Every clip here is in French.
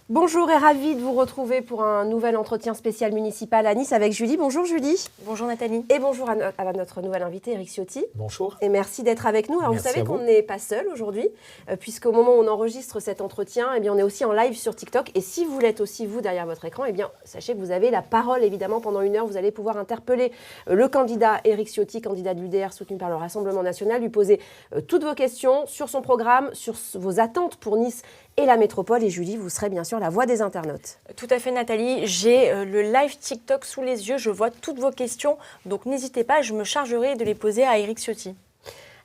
Bonjour et ravie de vous retrouver pour un nouvel entretien spécial municipal à Nice avec Julie. Bonjour Julie. Bonjour Nathalie. Et bonjour à notre nouvel invité Éric Ciotti. Bonjour. Et merci d'être avec nous. Alors Merci vous savez à vous. qu'on n'est pas seul aujourd'hui, puisqu'au moment où on enregistre cet entretien, eh bien, on est aussi en live sur TikTok. Et si vous l'êtes aussi vous derrière votre écran, eh bien, sachez que vous avez la parole évidemment pendant 1 heure. Vous allez pouvoir interpeller le candidat Éric Ciotti, candidat de l'UDR soutenu par le Rassemblement national, lui poser toutes vos questions sur son programme, sur vos attentes pour Nice et la métropole. Et Julie, vous serez bien sûr la voix des internautes. Tout à fait Nathalie, j'ai le live TikTok sous les yeux, je vois toutes vos questions, donc n'hésitez pas, je me chargerai de les poser à Éric Ciotti.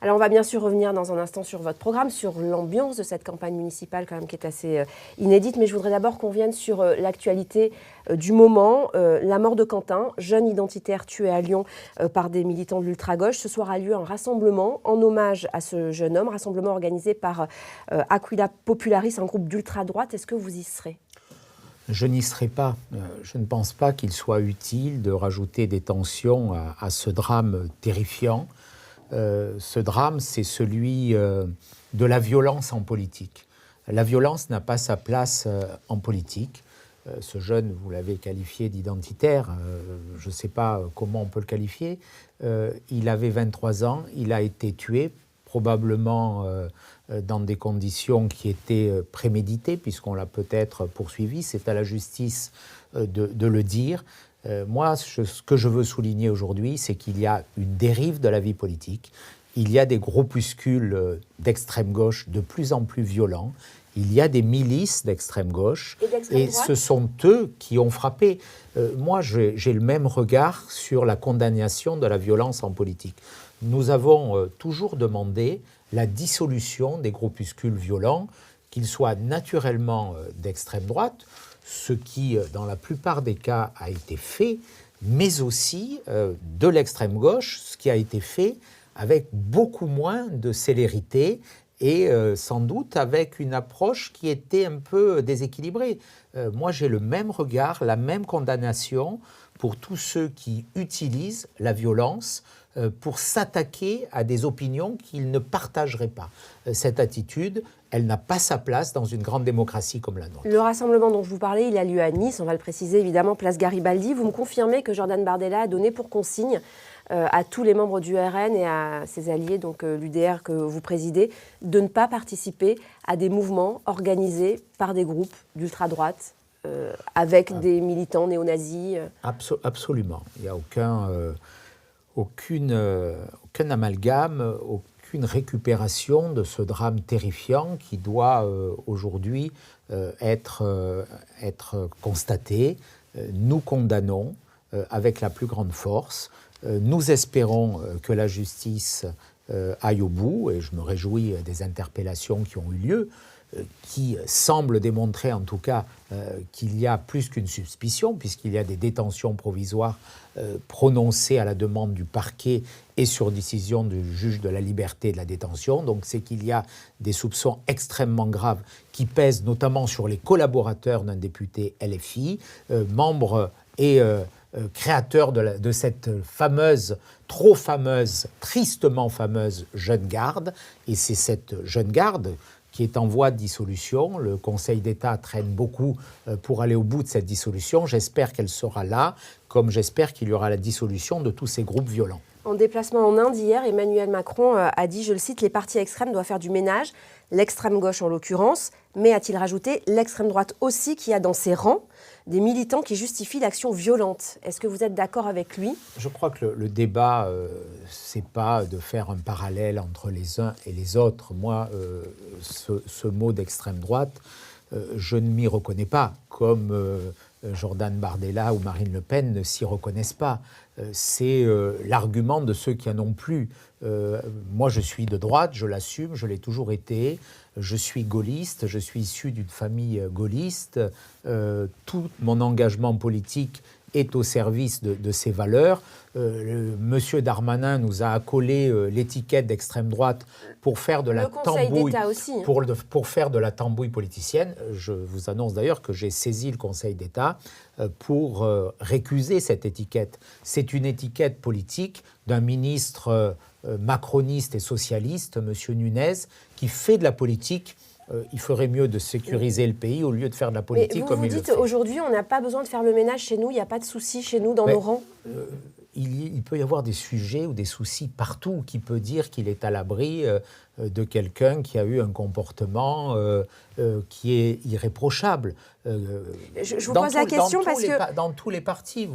Alors on va bien sûr revenir dans un instant sur votre programme, sur l'ambiance de cette campagne municipale quand même qui est assez inédite, mais je voudrais d'abord qu'on vienne sur l'actualité du moment. La mort de Quentin, jeune identitaire tué à Lyon par des militants de l'ultra-gauche. Ce soir a lieu un rassemblement en hommage à ce jeune homme, rassemblement organisé par Aquila Popularis, un groupe d'ultra-droite. Est-ce que vous y serez ? Je n'y serai pas. Je ne pense pas qu'il soit utile de rajouter des tensions à ce drame terrifiant. Ce drame, c'est celui de la violence en politique. La violence n'a pas sa place en politique. Ce jeune, vous l'avez qualifié d'identitaire, je ne sais pas comment on peut le qualifier. Il avait 23 ans, il a été tué, probablement dans des conditions qui étaient préméditées, puisqu'on l'a peut-être poursuivi. C'est à la justice de le dire. Moi, ce que je veux souligner aujourd'hui, c'est qu'il y a une dérive de la vie politique. Il y a des groupuscules d'extrême gauche de plus en plus violents. Il y a des milices d'extrême gauche. Et ce sont eux qui ont frappé. Moi, j'ai le même regard sur la condamnation de la violence en politique. Nous avons toujours demandé la dissolution des groupuscules violents, qu'ils soient naturellement d'extrême droite, ce qui, dans la plupart des cas, a été fait, mais aussi de l'extrême gauche, ce qui a été fait avec beaucoup moins de célérité et sans doute avec une approche qui était un peu déséquilibrée. Moi, j'ai le même regard, la même condamnation pour tous ceux qui utilisent la violence pour s'attaquer à des opinions qu'ils ne partageraient pas. Cette attitude, elle n'a pas sa place dans une grande démocratie comme la nôtre. Le rassemblement dont je vous parlais, il a lieu à Nice, on va le préciser évidemment, place Garibaldi. Vous me confirmez que Jordan Bardella a donné pour consigne à tous les membres du RN et à ses alliés, donc l'UDR que vous présidez, de ne pas participer à des mouvements organisés par des groupes d'ultra-droite avec des militants néo-nazis Absolument. Il n'y a aucun amalgame, aucune récupération de ce drame terrifiant qui doit aujourd'hui être constaté. Nous condamnons avec la plus grande force. Nous espérons que la justice aille au bout, et je me réjouis des interpellations qui ont eu lieu, qui semblent démontrer en tout cas qu'il y a plus qu'une suspicion, puisqu'il y a des détentions provisoires prononcées à la demande du parquet et sur décision du juge de la liberté et de la détention. Donc c'est qu'il y a des soupçons extrêmement graves qui pèsent notamment sur les collaborateurs d'un député LFI, membre et créateur de cette fameuse, trop fameuse, tristement fameuse jeune garde. Et c'est cette jeune garde qui est en voie de dissolution. Le Conseil d'État traîne beaucoup pour aller au bout de cette dissolution. J'espère qu'elle sera là, comme j'espère qu'il y aura la dissolution de tous ces groupes violents. En déplacement en Inde hier, Emmanuel Macron a dit, je le cite, « Les partis extrêmes doivent faire du ménage, l'extrême gauche en l'occurrence, mais a-t-il rajouté, l'extrême droite aussi qui a dans ses rangs des militants qui justifient l'action violente ». Est-ce que vous êtes d'accord avec lui ? Je crois que le débat, c'est pas de faire un parallèle entre les uns et les autres. Moi, ce mot d'extrême droite, je ne m'y reconnais pas, comme Jordan Bardella ou Marine Le Pen ne s'y reconnaissent pas. C'est l'argument de ceux qui en ont plus. Moi, je suis de droite, je l'assume, je l'ai toujours été. Je suis gaulliste, je suis issu d'une famille gaulliste. Tout mon engagement politique est au service de ces valeurs. Monsieur Darmanin nous a accolé l'étiquette d'extrême droite pour faire de la tambouille, pour faire de la tambouille politicienne. Je vous annonce d'ailleurs que j'ai saisi le Conseil d'État pour récuser cette étiquette. C'est une étiquette politique d'un ministre macroniste et socialiste, M. Nunez, qui fait de la politique il ferait mieux de sécuriser le pays au lieu de faire de la politique mais comme il le dites, fait. aujourd'hui, on n'a pas besoin de faire le ménage chez nous, il n'y a pas de souci chez nous dans nos rangs. Il peut y avoir des sujets ou des soucis partout qui peut dire qu'il est à l'abri de quelqu'un qui a eu un comportement qui est irréprochable. Je vous pose la question parce que... Dans tous les partis,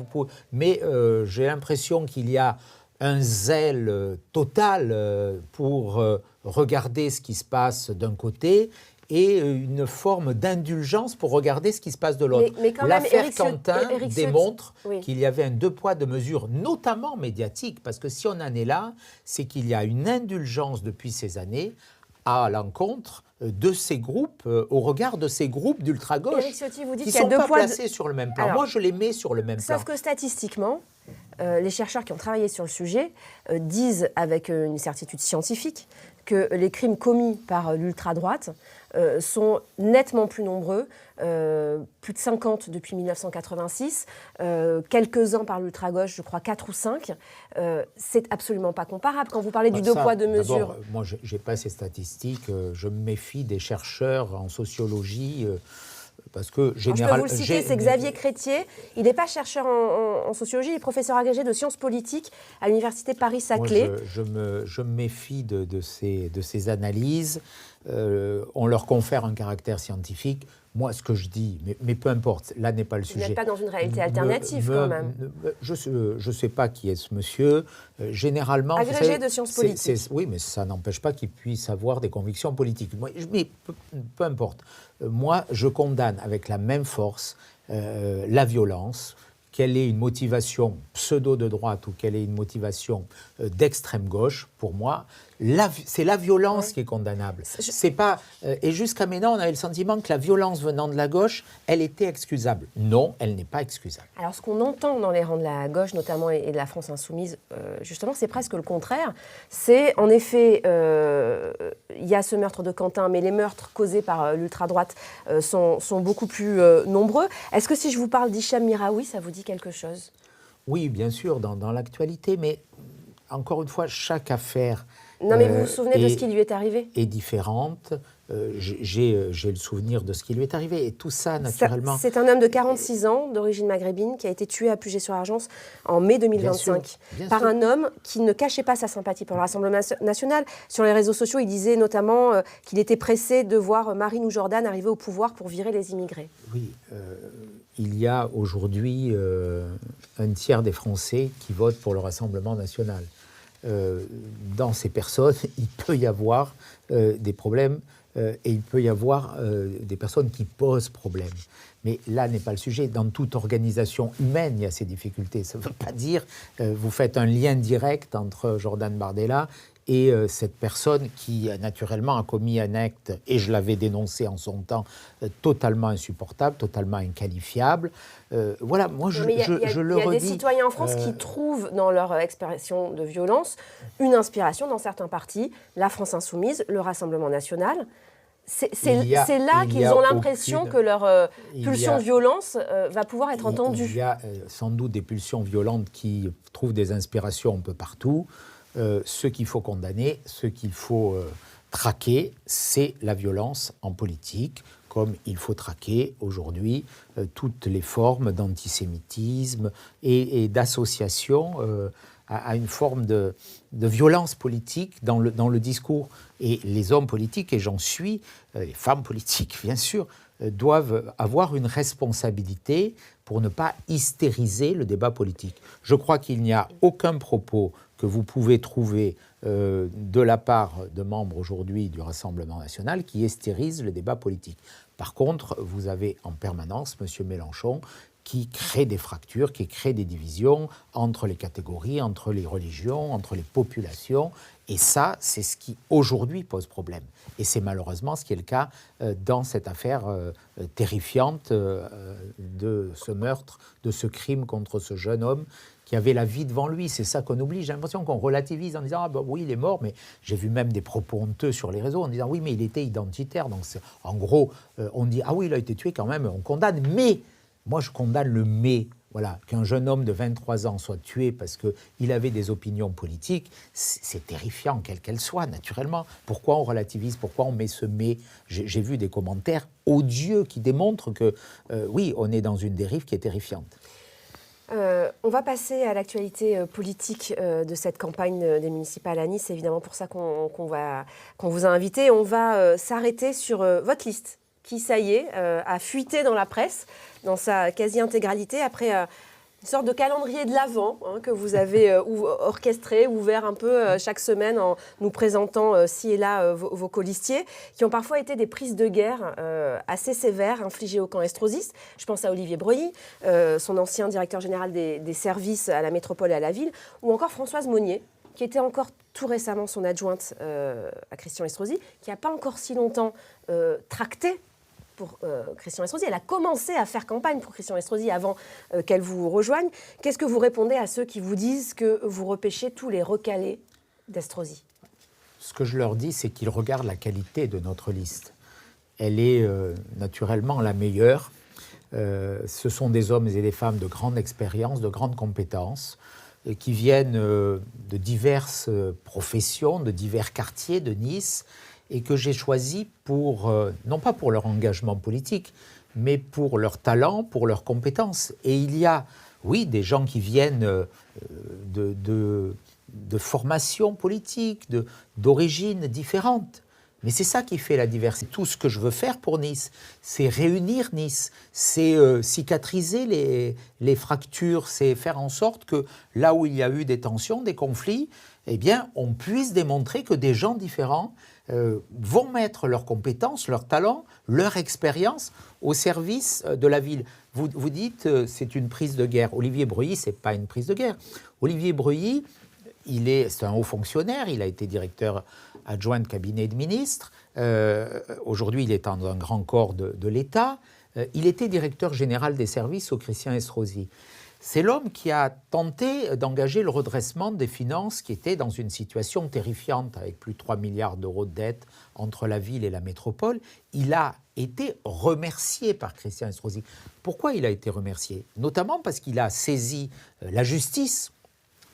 mais j'ai l'impression qu'il y a un zèle total pour regarder ce qui se passe d'un côté et une forme d'indulgence pour regarder ce qui se passe de l'autre. Mais quand même, l'affaire Éric Quentin Ciotti démontre oui. qu'il y avait un deux poids, deux mesures, notamment médiatique, parce que si on en est là, c'est qu'il y a une indulgence depuis ces années à l'encontre de ces groupes, au regard de ces groupes d'ultra-gauche Éric Ciotti, vous dites qui qu'il y a ne deux sont pas poids, placés sur le même plan. Alors, moi, je les mets sur le même plan. Sauf que statistiquement, les chercheurs qui ont travaillé sur le sujet disent avec une certitude scientifique que les crimes commis par l'ultra-droite sont nettement plus nombreux, plus de 50 depuis 1986, quelques-uns par l'ultra-gauche, je crois 4 ou 5. C'est absolument pas comparable. Quand vous parlez du deux poids, deux mesures... Moi, je n'ai pas ces statistiques. Je me méfie des chercheurs en sociologie... Parce que je peux vous le citer, c'est Xavier Crétier. Il n'est pas chercheur en sociologie, il est professeur agrégé de sciences politiques à l'université Paris-Saclay. Je me méfie de ces analyses. On leur confère un caractère scientifique. Moi, ce que je dis, mais peu importe, là n'est pas le sujet. Vous n'êtes pas dans une réalité alternative, quand même. Je ne sais pas qui est ce monsieur. Généralement... Agrégé de sciences politiques. Oui, mais ça n'empêche pas qu'il puisse avoir des convictions politiques. Mais peu importe. Moi, je condamne avec la même force la violence, qu'elle ait une motivation pseudo de droite ou qu'elle ait une motivation d'extrême gauche. Pour moi, c'est la violence qui est condamnable. C'est pas, et jusqu'à maintenant, on avait le sentiment que la violence venant de la gauche, elle était excusable. Non, elle n'est pas excusable. Alors, ce qu'on entend dans les rangs de la gauche, notamment, et de la France insoumise, justement, c'est presque le contraire. C'est, en effet, il y a ce meurtre de Quentin, mais les meurtres causés par l'ultra-droite sont beaucoup plus nombreux. Est-ce que si je vous parle d'Hicham Miraoui, ça vous dit quelque chose ? Oui, bien sûr, dans l'actualité, mais encore une fois, chaque affaire... Non, mais vous vous souvenez de ce qui lui est arrivé ? Est différente. J'ai le souvenir de ce qui lui est arrivé. Et tout ça, naturellement... C'est un homme de 46 ans, d'origine maghrébine, qui a été tué à Puget-sur-Argence en mai 2025 par un homme qui ne cachait pas sa sympathie pour le Rassemblement national. Sur les réseaux sociaux, il disait notamment qu'il était pressé de voir Marine ou Jordan arriver au pouvoir pour virer les immigrés. Oui, il y a aujourd'hui un tiers des Français qui votent pour le Rassemblement national. Dans ces personnes, il peut y avoir des problèmes et il peut y avoir des personnes qui posent problème. Mais là n'est pas le sujet. Dans toute organisation humaine, il y a ces difficultés. Ça ne veut pas dire vous faites un lien direct entre Jordan Bardella et cette personne qui, naturellement, a commis un acte, et je l'avais dénoncé en son temps, totalement insupportable, totalement inqualifiable. Voilà, moi, je le redis. Il y a des citoyens en France qui trouvent dans leur expression de violence une inspiration dans certains partis, la France insoumise, le Rassemblement national. C'est là qu'ils ont l'impression que leur pulsion de violence va pouvoir être entendue. Il y a sans doute des pulsions violentes qui trouvent des inspirations un peu partout. Ce qu'il faut condamner, ce qu'il faut traquer, c'est la violence en politique, comme il faut traquer aujourd'hui toutes les formes d'antisémitisme et d'association à une forme de violence politique dans le discours. Et les hommes politiques, et j'en suis, les femmes politiques bien sûr, doivent avoir une responsabilité pour ne pas hystériser le débat politique. Je crois qu'il n'y a aucun propos que vous pouvez trouver de la part de membres aujourd'hui du Rassemblement national qui hystérise le débat politique. Par contre, vous avez en permanence M. Mélenchon qui crée des fractures, qui crée des divisions entre les catégories, entre les religions, entre les populations. Et ça, c'est ce qui, aujourd'hui, pose problème. Et c'est malheureusement ce qui est le cas dans cette affaire terrifiante de ce meurtre, de ce crime contre ce jeune homme qui avait la vie devant lui. C'est ça qu'on oublie. J'ai l'impression qu'on relativise en disant « Ah ben oui, il est mort », mais j'ai vu même des propos honteux sur les réseaux en disant « Oui, mais il était identitaire ». Donc, en gros, on dit « Ah oui, il a été tué quand même, on condamne ». Mais moi, je condamne le « mais ». Voilà, qu'un jeune homme de 23 ans soit tué parce qu'il avait des opinions politiques, c'est terrifiant, quelle qu'elle soit, naturellement. Pourquoi on relativise? Pourquoi on met ce « mais » J'ai vu des commentaires odieux qui démontrent que, oui, on est dans une dérive qui est terrifiante. On va passer à l'actualité politique de cette campagne des municipales à Nice. C'est évidemment pour ça qu'on vous a invité. On va s'arrêter sur votre liste qui, ça y est, a fuité dans la presse, dans sa quasi-intégralité, après une sorte de calendrier de l'Avent que vous avez orchestré, ouvert un peu chaque semaine en nous présentant ci et là vos colistiers, qui ont parfois été des prises de guerre assez sévères infligées au camp Estrosi. Je pense à Olivier Breuilly, son ancien directeur général des services à la métropole et à la ville, ou encore Françoise Monnier, qui était encore tout récemment son adjointe à Christian Estrosi, qui n'a pas encore si longtemps tracté pour Christian Estrosi. Elle a commencé à faire campagne pour Christian Estrosi avant qu'elle vous rejoigne. Qu'est-ce que vous répondez à ceux qui vous disent que vous repêchez tous les recalés d'Estrosi? Ce que je leur dis, c'est qu'ils regardent la qualité de notre liste. Elle est naturellement la meilleure. Ce sont des hommes et des femmes de grande expérience, de grande compétence, qui viennent de diverses professions, de divers quartiers de Nice, et que j'ai choisi pour, non pas pour leur engagement politique, mais pour leur talent, pour leurs compétences. Et il y a, oui, des gens qui viennent de formations politiques, d'origines différentes. Mais c'est ça qui fait la diversité. Tout ce que je veux faire pour Nice, c'est réunir Nice, c'est cicatriser les fractures, c'est faire en sorte que là où il y a eu des tensions, des conflits, eh bien, on puisse démontrer que des gens différents vont mettre leurs compétences, leurs talents, leur expérience au service de la ville. Vous dites c'est une prise de guerre. Olivier Breuilly, c'est pas une prise de guerre. Olivier Breuilly, c'est un haut fonctionnaire, il a été directeur adjoint de cabinet de ministre. Aujourd'hui, il est dans un grand corps de l'État. Il était directeur général des services au Christian Estrosi. C'est l'homme qui a tenté d'engager le redressement des finances qui étaient dans une situation terrifiante, avec plus de 3 milliards d'euros de dette entre la ville et la métropole. Il a été remercié par Christian Estrosi. Pourquoi il a été remercié? Notamment parce qu'il a saisi la justice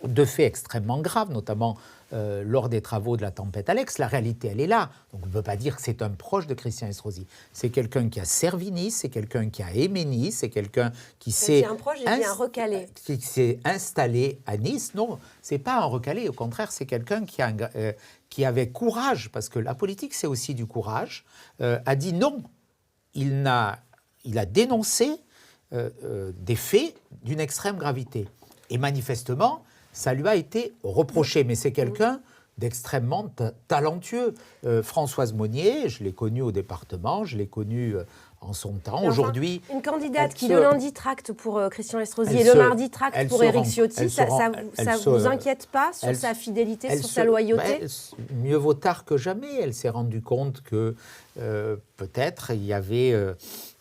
de faits extrêmement graves, notamment lors des travaux de la tempête Alex. La réalité, elle est là. Donc on ne peut pas dire que c'est un proche de Christian Estrosi. C'est quelqu'un qui a servi Nice, c'est quelqu'un qui a aimé Nice, c'est quelqu'un qui s'est... un proche, j'ai dit un recalé. Qui s'est installé à Nice. Non, ce n'est pas un recalé. Au contraire, c'est quelqu'un qui avait courage, parce que la politique, c'est aussi du courage, a dit non. Il a dénoncé des faits d'une extrême gravité. Et manifestement, ça lui a été reproché, mais c'est quelqu'un d'extrêmement talentueux. Françoise Monnier, je l'ai connue au département, je l'ai connue en son temps. Enfin, aujourd'hui, une candidate qui le lundi tracte pour Christian Estrosi et le mardi tracte pour Éric Ciotti, ça vous inquiète pas sur sa fidélité, sur sa loyauté? Mieux vaut tard que jamais. Elle s'est rendue compte que peut-être il y avait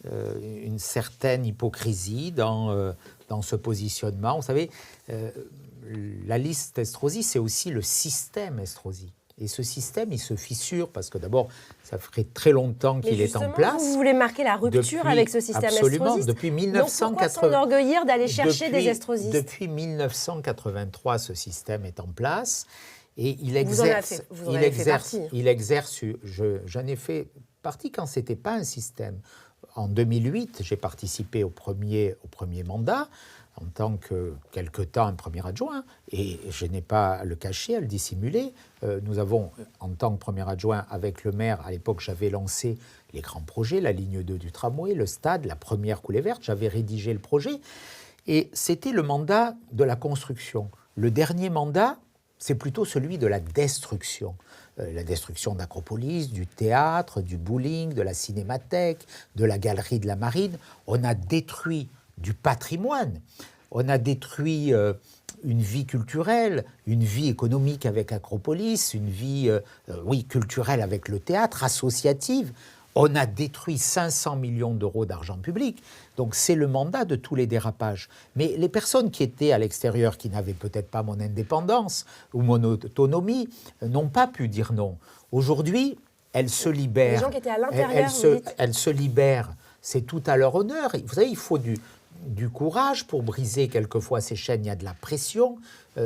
une certaine hypocrisie dans ce positionnement. Vous savez, la liste Estrosi, c'est aussi le système Estrosi. Et ce système, il se fissure parce que d'abord, ça ferait très longtemps qu'il est en place. Vous voulez marquer la rupture avec ce système absolument, depuis 1980. Donc pourquoi s'enorgueillir d'aller chercher des Estrosistes? Depuis 1983, ce système est en place et il exerce. J'en ai fait partie quand c'était pas un système. En 2008, j'ai participé au premier mandat en tant que, quelque temps, un premier adjoint, et je n'ai pas à le cacher, à le dissimuler. Nous avons, en tant que premier adjoint, avec le maire, à l'époque, j'avais lancé les grands projets, la ligne 2 du tramway, le stade, la première coulée verte, j'avais rédigé le projet, et c'était le mandat de la construction. Le dernier mandat, c'est plutôt celui de la destruction. La destruction d'Acropolis, du théâtre, du bowling, de la cinémathèque, de la galerie de la Marine. On a détruit du patrimoine, on a détruit une vie culturelle, une vie économique avec Acropolis, une vie culturelle avec le théâtre, associative. On a détruit 500 millions d'euros d'argent public. Donc c'est le mandat de tous les dérapages. Mais les personnes qui étaient à l'extérieur, qui n'avaient peut-être pas mon indépendance ou mon autonomie, n'ont pas pu dire non. Aujourd'hui, elles se libèrent. Les gens qui étaient à l'intérieur, elles se libèrent. C'est tout à leur honneur. Vous savez, il faut du courage pour briser quelquefois ces chaînes. Il y a de la pression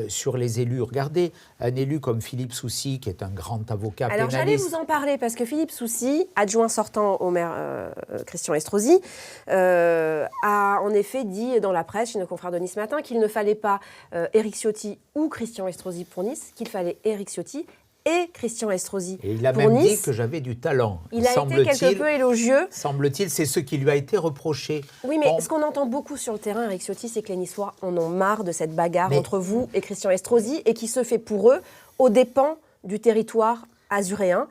sur les élus. Regardez, un élu comme Philippe Soucy, qui est un grand avocat Alors j'allais pénaliste. vous en parler parce que Philippe Soucy, adjoint sortant au maire Christian Estrosi, a en effet dit dans la presse, chez nos confrères de Nice Matin, qu'il ne fallait pas Éric Ciotti ou Christian Estrosi pour Nice, qu'il fallait Éric Ciotti et Christian Estrosi Et il a pour même Nice. dit que j'avais du talent. Il a été quelque peu élogieux. Semble-t-il, c'est ce qui lui a été reproché. Oui, mais ce qu'on entend beaucoup sur le terrain, Éric Ciotti, c'est que les Niçois en ont marre de cette bagarre entre vous et Christian Estrosi et qui se fait pour eux aux dépens du territoire azuréen.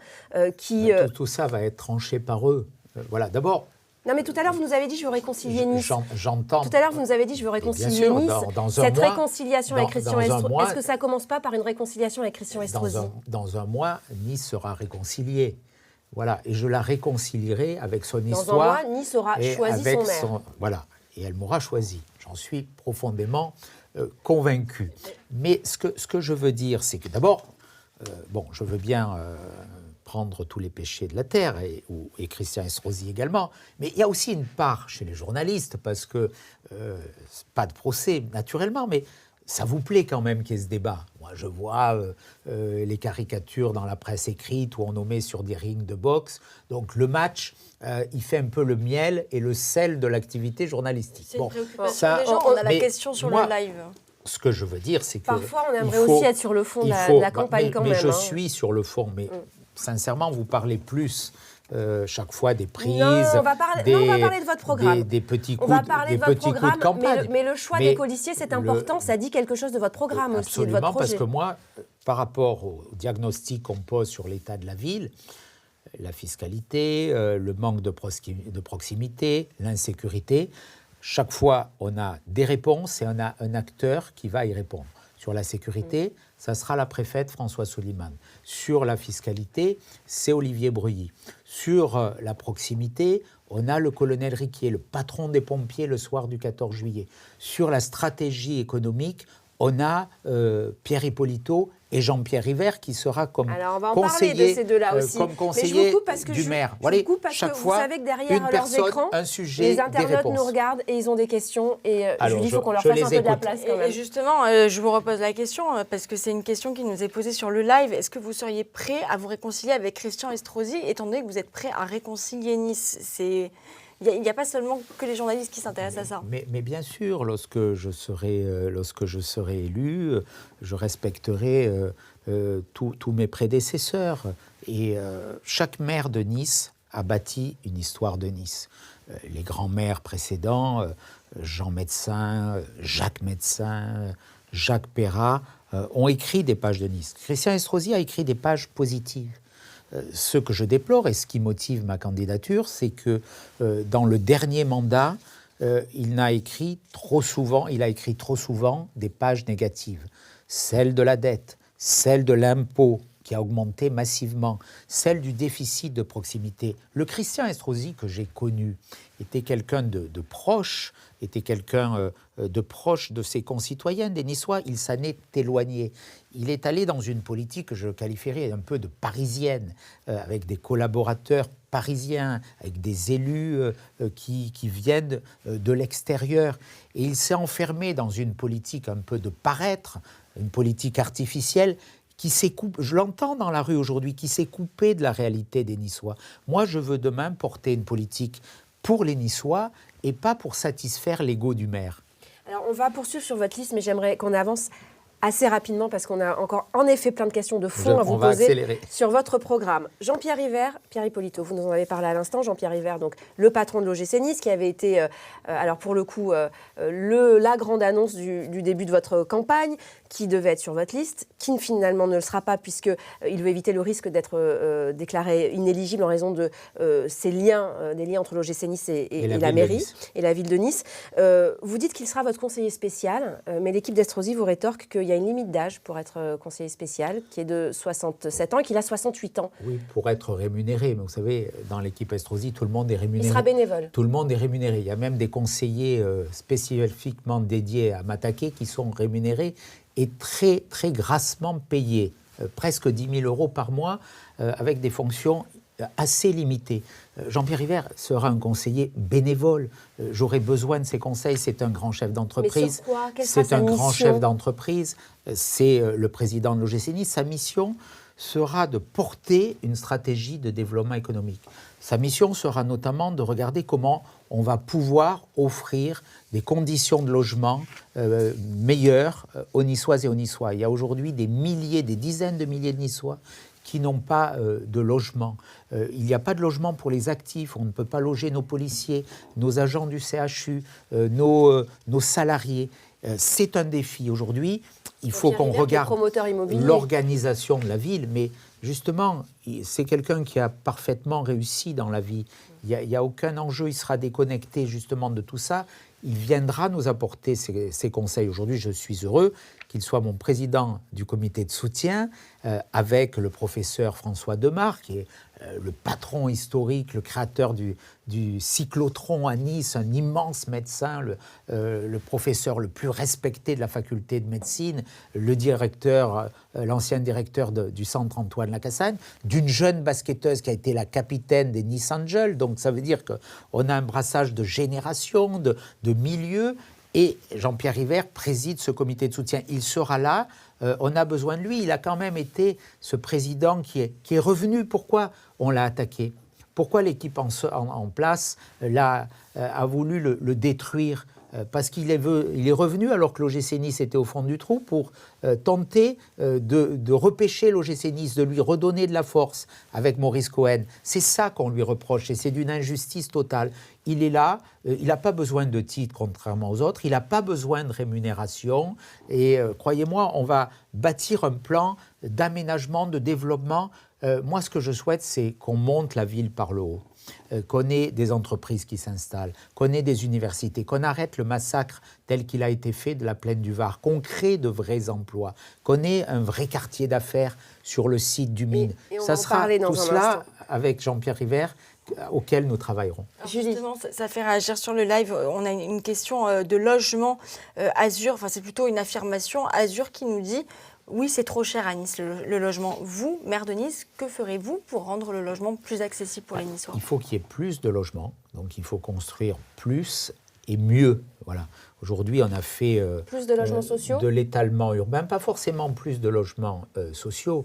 Tout ça va être tranché par eux. Voilà, d'abord... Non, mais tout à l'heure, vous nous avez dit je veux réconcilier Nice. J'entends. Tout à l'heure, vous nous avez dit je veux réconcilier sûr, Nice. dans un Cette mois, réconciliation avec Christian Estrosi, est-ce que ça ne commence pas par une réconciliation avec Christian Estrosi ? Dans un mois, Nice sera réconciliée. Voilà, et je la réconcilierai avec son histoire. Dans un mois, Nice aura choisi son maire. Voilà, et elle m'aura choisi. J'en suis profondément convaincu. Mais ce que je veux dire, c'est que d'abord, je veux bien prendre tous les péchés de la terre, et Christian Estrosi également, mais il y a aussi une part chez les journalistes, parce que, pas de procès naturellement, mais ça vous plaît quand même qu'il y ait ce débat. Moi, je vois les caricatures dans la presse écrite où on nous met sur des rings de boxe. Donc le match, il fait un peu le miel et le sel de l'activité journalistique. C'est une préoccupation des gens. On a la question sur le live. Ce que je veux dire, c'est que... Parfois, on aimerait aussi être sur le fond de la campagne quand même. Mais je suis sur le fond, mais sincèrement, vous parlez plus... chaque fois des prises, on va parler de votre programme. Des petits coups, on va parler de votre programme, de campagne. Mais le choix des policiers, c'est important. Ça dit quelque chose de votre programme aussi, de votre projet. Parce que moi, par rapport au diagnostic qu'on pose sur l'état de la ville, la fiscalité, le manque de proximité, l'insécurité, chaque fois, on a des réponses et on a un acteur qui va y répondre. Sur la sécurité, ça sera la préfète Françoise Soliman. Sur la fiscalité, c'est Olivier Breuilly. Sur la proximité, on a le colonel Riquier, le patron des pompiers le soir du 14 juillet. Sur la stratégie économique, on a Pierre Hippolito et Jean-Pierre River qui sera comme alors on va en conseiller, parler de ces deux-là aussi. Comme conseiller mais je vous coupe parce que du maire. Je vous coupe parce chaque que fois, vous savez que derrière leurs personne, écrans, un sujet, les internautes nous regardent et ils ont des questions. Et Julie, il faut qu'on leur fasse un peu de la place quand même. Et justement, je vous repose la question parce que c'est une question qui nous est posée sur le live. Est-ce que vous seriez prêt à vous réconcilier avec Christian Estrosi, étant donné que vous êtes prêt à réconcilier Nice ? Il n'y a pas seulement que les journalistes qui s'intéressent à ça. Mais bien sûr, lorsque je serai élu, je respecterai tous mes prédécesseurs. Et chaque maire de Nice a bâti une histoire de Nice. Les grands maires précédents, Jean Médecin, Jacques Médecin, Jacques Perrat, ont écrit des pages de Nice. Christian Estrosi a écrit des pages positives. Ce que je déplore et ce qui motive ma candidature, c'est que dans le dernier mandat, il a écrit trop souvent des pages négatives. Celle de la dette, celle de l'impôt qui a augmenté massivement, celle du déficit de proximité. Le Christian Estrosi que j'ai connu était quelqu'un de proche, était quelqu'un de proche de ses concitoyens, des Niçois. Il s'en est éloigné. Il est allé dans une politique que je qualifierais un peu de parisienne, avec des collaborateurs parisiens, avec des élus qui viennent de l'extérieur. Et il s'est enfermé dans une politique un peu de paraître, une politique artificielle, qui s'est coupé, je l'entends dans la rue aujourd'hui, qui s'est coupée de la réalité des Niçois. Moi, je veux demain porter une politique pour les Niçois et pas pour satisfaire l'ego du maire. Alors, on va poursuivre sur votre liste, mais j'aimerais qu'on avance assez rapidement parce qu'on a encore en effet plein de questions de fond à vous poser sur votre programme. Jean-Pierre River, Pierre Hippolito, vous nous en avez parlé à l'instant. Jean-Pierre River, donc le patron de l'OGC Nice, qui avait été, alors pour le coup, la grande annonce du début de votre campagne, qui devait être sur votre liste, qui finalement ne le sera pas puisqu'il veut éviter le risque d'être déclaré inéligible en raison de ces liens, des liens entre l'OGC Nice et la mairie et la ville de Nice. Vous dites qu'il sera votre conseiller spécial, mais l'équipe d'Estrosi vous rétorque qu'il y a une limite d'âge pour être conseiller spécial, qui est de 67 ans et qu'il a 68 ans. Oui, pour être rémunéré. Mais vous savez, dans l'équipe Estrosi, tout le monde est rémunéré. Il sera bénévole. Tout le monde est rémunéré. Il y a même des conseillers spécifiquement dédiés à m'attaquer qui sont rémunérés et très, très grassement payés. Presque 10 000 € par mois, avec des fonctions assez limité. Jean-Pierre River sera un conseiller bénévole. J'aurai besoin de ses conseils. C'est un grand chef d'entreprise. Mais sur quoi ? Quelle sera C'est sa un grand mission ? chef d'entreprise. C'est le président de l'OGC Nice. Sa mission sera de porter une stratégie de développement économique. Sa mission sera notamment de regarder comment on va pouvoir offrir des conditions de logement meilleures aux Niçoises et aux Niçois. Il y a aujourd'hui des dizaines de milliers de Niçois qui n'ont pas de logement. Il n'y a pas de logement pour les actifs, on ne peut pas loger nos policiers, nos agents du CHU, nos salariés. C'est un défi aujourd'hui. Il faut qu'on regarde l'organisation de la ville, mais justement, c'est quelqu'un qui a parfaitement réussi dans la vie. Il n'y a aucun enjeu, il sera déconnecté justement de tout ça. Il viendra nous apporter ses conseils. Aujourd'hui, je suis heureux qu'il soit mon président du comité de soutien avec le professeur François Demar, qui est le patron historique, le créateur du cyclotron à Nice, un immense médecin, le professeur le plus respecté de la faculté de médecine, le directeur, l'ancien directeur du centre Antoine Lacassagne, d'une jeune basketteuse qui a été la capitaine des Nice Angels. Donc ça veut dire qu'on a un brassage de générations, de milieux. Et Jean-Pierre River préside ce comité de soutien. Il sera là, on a besoin de lui. Il a quand même été ce président qui est revenu. Pourquoi on l'a attaqué ? Pourquoi l'équipe en place a voulu le détruire ? Parce qu'il est revenu alors que l'OGC Nice était au fond du trou pour tenter de repêcher l'OGC Nice, de lui redonner de la force avec Maurice Cohen. C'est ça qu'on lui reproche et c'est d'une injustice totale. Il est là, il n'a pas besoin de titre contrairement aux autres, il n'a pas besoin de rémunération et croyez-moi, on va bâtir un plan d'aménagement, de développement. Moi, ce que je souhaite, c'est qu'on monte la ville par le haut. Qu'on ait des entreprises qui s'installent, qu'on ait des universités, qu'on arrête le massacre tel qu'il a été fait de la plaine du Var, qu'on crée de vrais emplois, qu'on ait un vrai quartier d'affaires sur le site du Mine. Et ça sera tout cela avec Jean-Pierre River auquel nous travaillerons. Alors justement, ça fait réagir sur le live. On a une question de logement Azur, enfin c'est plutôt une affirmation. Azur qui nous dit oui, c'est trop cher à Nice, le logement. Vous, maire de Nice, que ferez-vous pour rendre le logement plus accessible pour les Niçois ? Il faut qu'il y ait plus de logements, donc il faut construire plus et mieux. Voilà. Aujourd'hui, on a fait plus de logements sociaux, de l'étalement urbain, pas forcément plus de logements sociaux,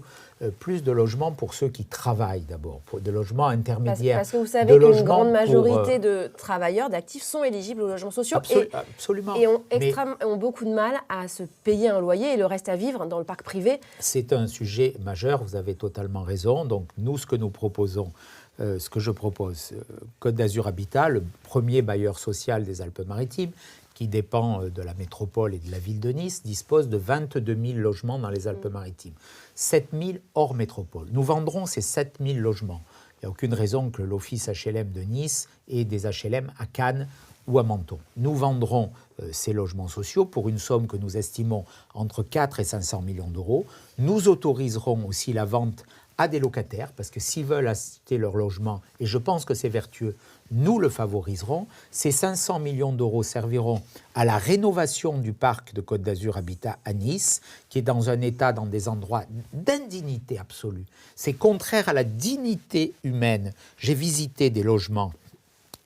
plus de logements pour ceux qui travaillent d'abord, pour des logements intermédiaires. Parce que vous savez qu'une grande majorité de travailleurs, d'actifs, sont éligibles aux logements sociaux absolument. Et ont beaucoup de mal à se payer un loyer et le reste à vivre dans le parc privé. C'est un sujet majeur, vous avez totalement raison. Donc nous, ce que nous proposons, ce que je propose, Côte d'Azur Habitat, le premier bailleur social des Alpes-Maritimes, qui dépend de la métropole et de la ville de Nice, dispose de 22 000 logements dans les Alpes-Maritimes. 7 000 hors métropole. Nous vendrons ces 7 000 logements. Il n'y a aucune raison que l'office HLM de Nice ait des HLM à Cannes ou à Menton. Nous vendrons ces logements sociaux pour une somme que nous estimons entre 4 et 500 millions d'euros. Nous autoriserons aussi la vente à des locataires, parce que s'ils veulent acheter leur logement, et je pense que c'est vertueux, nous le favoriserons. Ces 500 millions d'euros serviront à la rénovation du parc de Côte d'Azur Habitat à Nice, qui est dans un état, dans des endroits d'indignité absolue. C'est contraire à la dignité humaine. J'ai visité des logements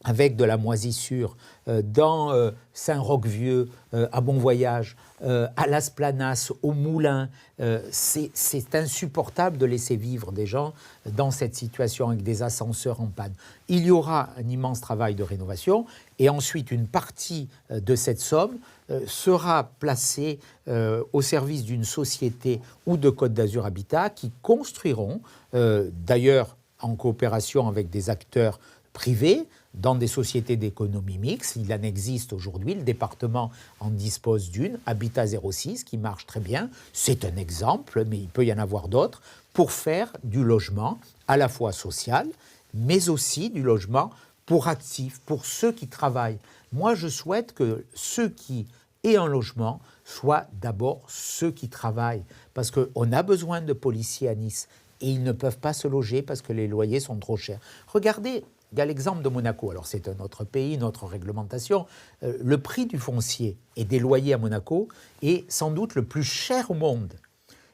avec de la moisissure dans Saint-Roch-Vieux, à Bon-Voyage, à Las Planas, au Moulin. C'est insupportable de laisser vivre des gens dans cette situation avec des ascenseurs en panne. Il y aura un immense travail de rénovation et ensuite une partie de cette somme sera placée au service d'une société ou de Côte d'Azur Habitat qui construiront, d'ailleurs en coopération avec des acteurs privés, dans des sociétés d'économie mixte. Il en existe aujourd'hui, le département en dispose d'une, Habitat 06, qui marche très bien. C'est un exemple, mais il peut y en avoir d'autres, pour faire du logement à la fois social, mais aussi du logement pour actifs, pour ceux qui travaillent. Moi, je souhaite que ceux qui aient un logement soient d'abord ceux qui travaillent, parce qu'on a besoin de policiers à Nice, et ils ne peuvent pas se loger parce que les loyers sont trop chers. Regardez, il y a l'exemple de Monaco. Alors, c'est un autre pays, une autre réglementation. Le prix du foncier et des loyers à Monaco est sans doute le plus cher au monde.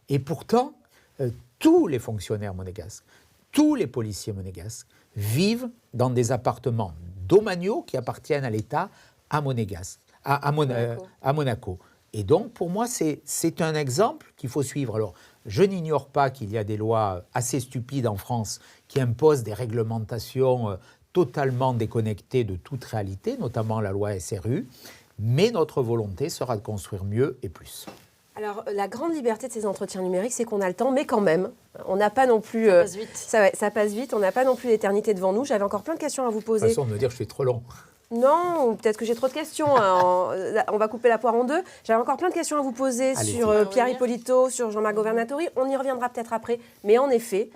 Et pourtant, tous les fonctionnaires monégasques, tous les policiers monégasques vivent dans des appartements domaniaux qui appartiennent à l'État à Monégasque, à Monaco. Et donc, pour moi, c'est un exemple qu'il faut suivre. Alors, je n'ignore pas qu'il y a des lois assez stupides en France qui imposent des réglementations totalement déconnectées de toute réalité, notamment la loi SRU, mais notre volonté sera de construire mieux et plus. Alors, la grande liberté de ces entretiens numériques, c'est qu'on a le temps, mais quand même, on n'a pas non plus... Ça passe vite. Ça passe vite, on n'a pas non plus l'éternité devant nous. J'avais encore plein de questions à vous poser. De toute façon, de me dire que je suis trop long. Non, ou peut-être que j'ai trop de questions. Hein. On va couper la poire en deux. J'avais encore plein de questions à vous poser sur Pierre Ippolito, sur Jean-Marc Governatori. On y reviendra peut-être après. Mais en effet,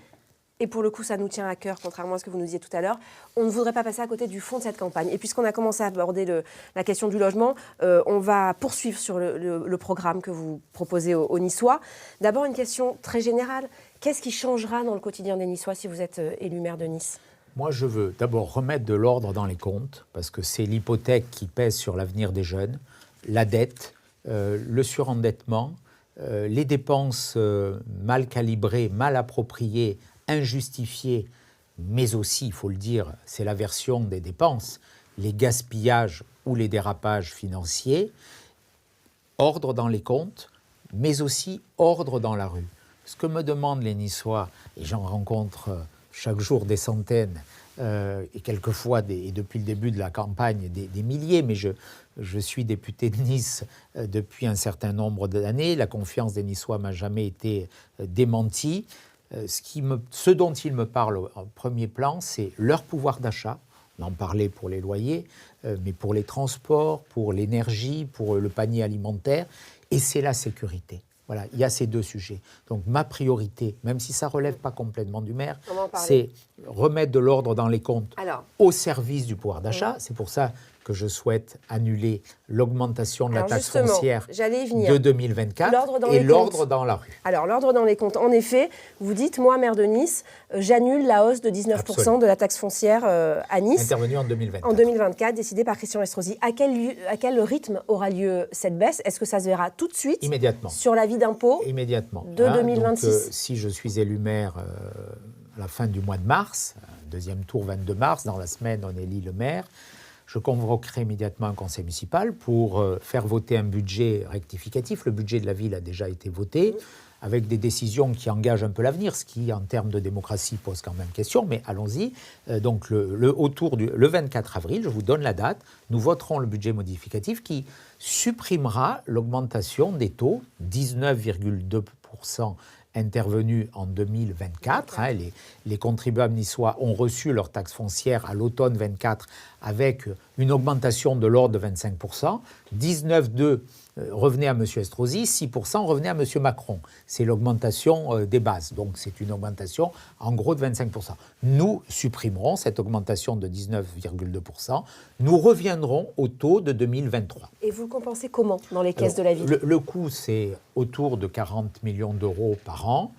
et pour le coup, ça nous tient à cœur, contrairement à ce que vous nous disiez tout à l'heure, on ne voudrait pas passer à côté du fond de cette campagne. Et puisqu'on a commencé à aborder la question du logement, on va poursuivre sur le programme que vous proposez aux Niçois. D'abord, une question très générale. Qu'est-ce qui changera dans le quotidien des Niçois si vous êtes élu maire de Nice ? Moi, je veux d'abord remettre de l'ordre dans les comptes, parce que c'est l'hypothèque qui pèse sur l'avenir des jeunes, la dette, le surendettement, les dépenses mal calibrées, mal appropriées, injustifiées, mais aussi, il faut le dire, c'est la version des dépenses, les gaspillages ou les dérapages financiers, ordre dans les comptes, mais aussi ordre dans la rue. Ce que me demandent les Niçois, et j'en rencontre chaque jour des centaines, et quelquefois, et depuis le début de la campagne, des milliers, mais je suis député de Nice depuis un certain nombre d'années, la confiance des Niçois ne m'a jamais été démentie. Ce dont ils me parlent en premier plan, c'est leur pouvoir d'achat. On en parlait pour les loyers, mais pour les transports, pour l'énergie, pour le panier alimentaire, et c'est la sécurité. Voilà, il y a ces deux sujets. Donc ma priorité, même si ça ne relève pas complètement du maire, c'est remettre de l'ordre dans les comptes au service du pouvoir d'achat. C'est pour ça que je souhaite annuler l'augmentation de la taxe foncière de 2024 et l'ordre dans la rue. Alors, l'ordre dans les comptes, en effet, vous dites, moi, maire de Nice, j'annule la hausse de 19% Absolument. De la taxe foncière à Nice. Intervenue en 2024. En 2024, décidée par Christian Estrosi. À quel rythme aura lieu cette baisse ? Est-ce que ça se verra tout de suite ? Immédiatement. Sur l'avis d'impôt ? Immédiatement. De 2026 donc, si je suis élu maire à la fin du mois de mars, deuxième tour 22 mars, dans la semaine, on élit le maire. Je convoquerai immédiatement un conseil municipal pour faire voter un budget rectificatif. Le budget de la ville a déjà été voté, avec des décisions qui engagent un peu l'avenir, ce qui, en termes de démocratie, pose quand même question, mais allons-y. Donc, le 24 avril, je vous donne la date, nous voterons le budget modificatif qui supprimera l'augmentation des taux, 19,2% intervenus en 2024. Les contribuables niçois ont reçu leur taxe foncière à l'automne 24 avec une augmentation de l'ordre de 25%. 19,2% revenait à M. Estrosi, 6% revenait à M. Macron. C'est l'augmentation des bases. Donc c'est une augmentation en gros de 25%. Nous supprimerons cette augmentation de 19,2%. Nous reviendrons au taux de 2023. Et vous le compensez comment dans les caisses de la ville ? Le coût, c'est autour de 40 millions d'euros par an.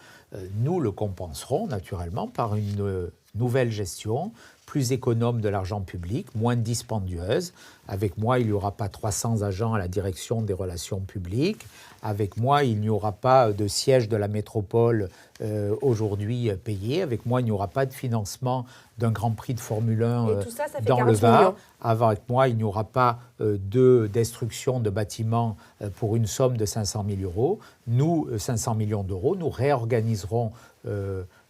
Nous le compenserons naturellement par une nouvelle gestion plus économe de l'argent public, moins dispendieuse. Avec moi, il n'y aura pas 300 agents à la direction des relations publiques. Avec moi, il n'y aura pas de siège de la métropole aujourd'hui payé. Avec moi, il n'y aura pas de financement d'un Grand Prix de Formule 1 dans le Var. Avec moi, il n'y aura pas de destruction de bâtiments pour une somme de 500 000 euros. Nous, 500 millions d'euros, nous réorganiserons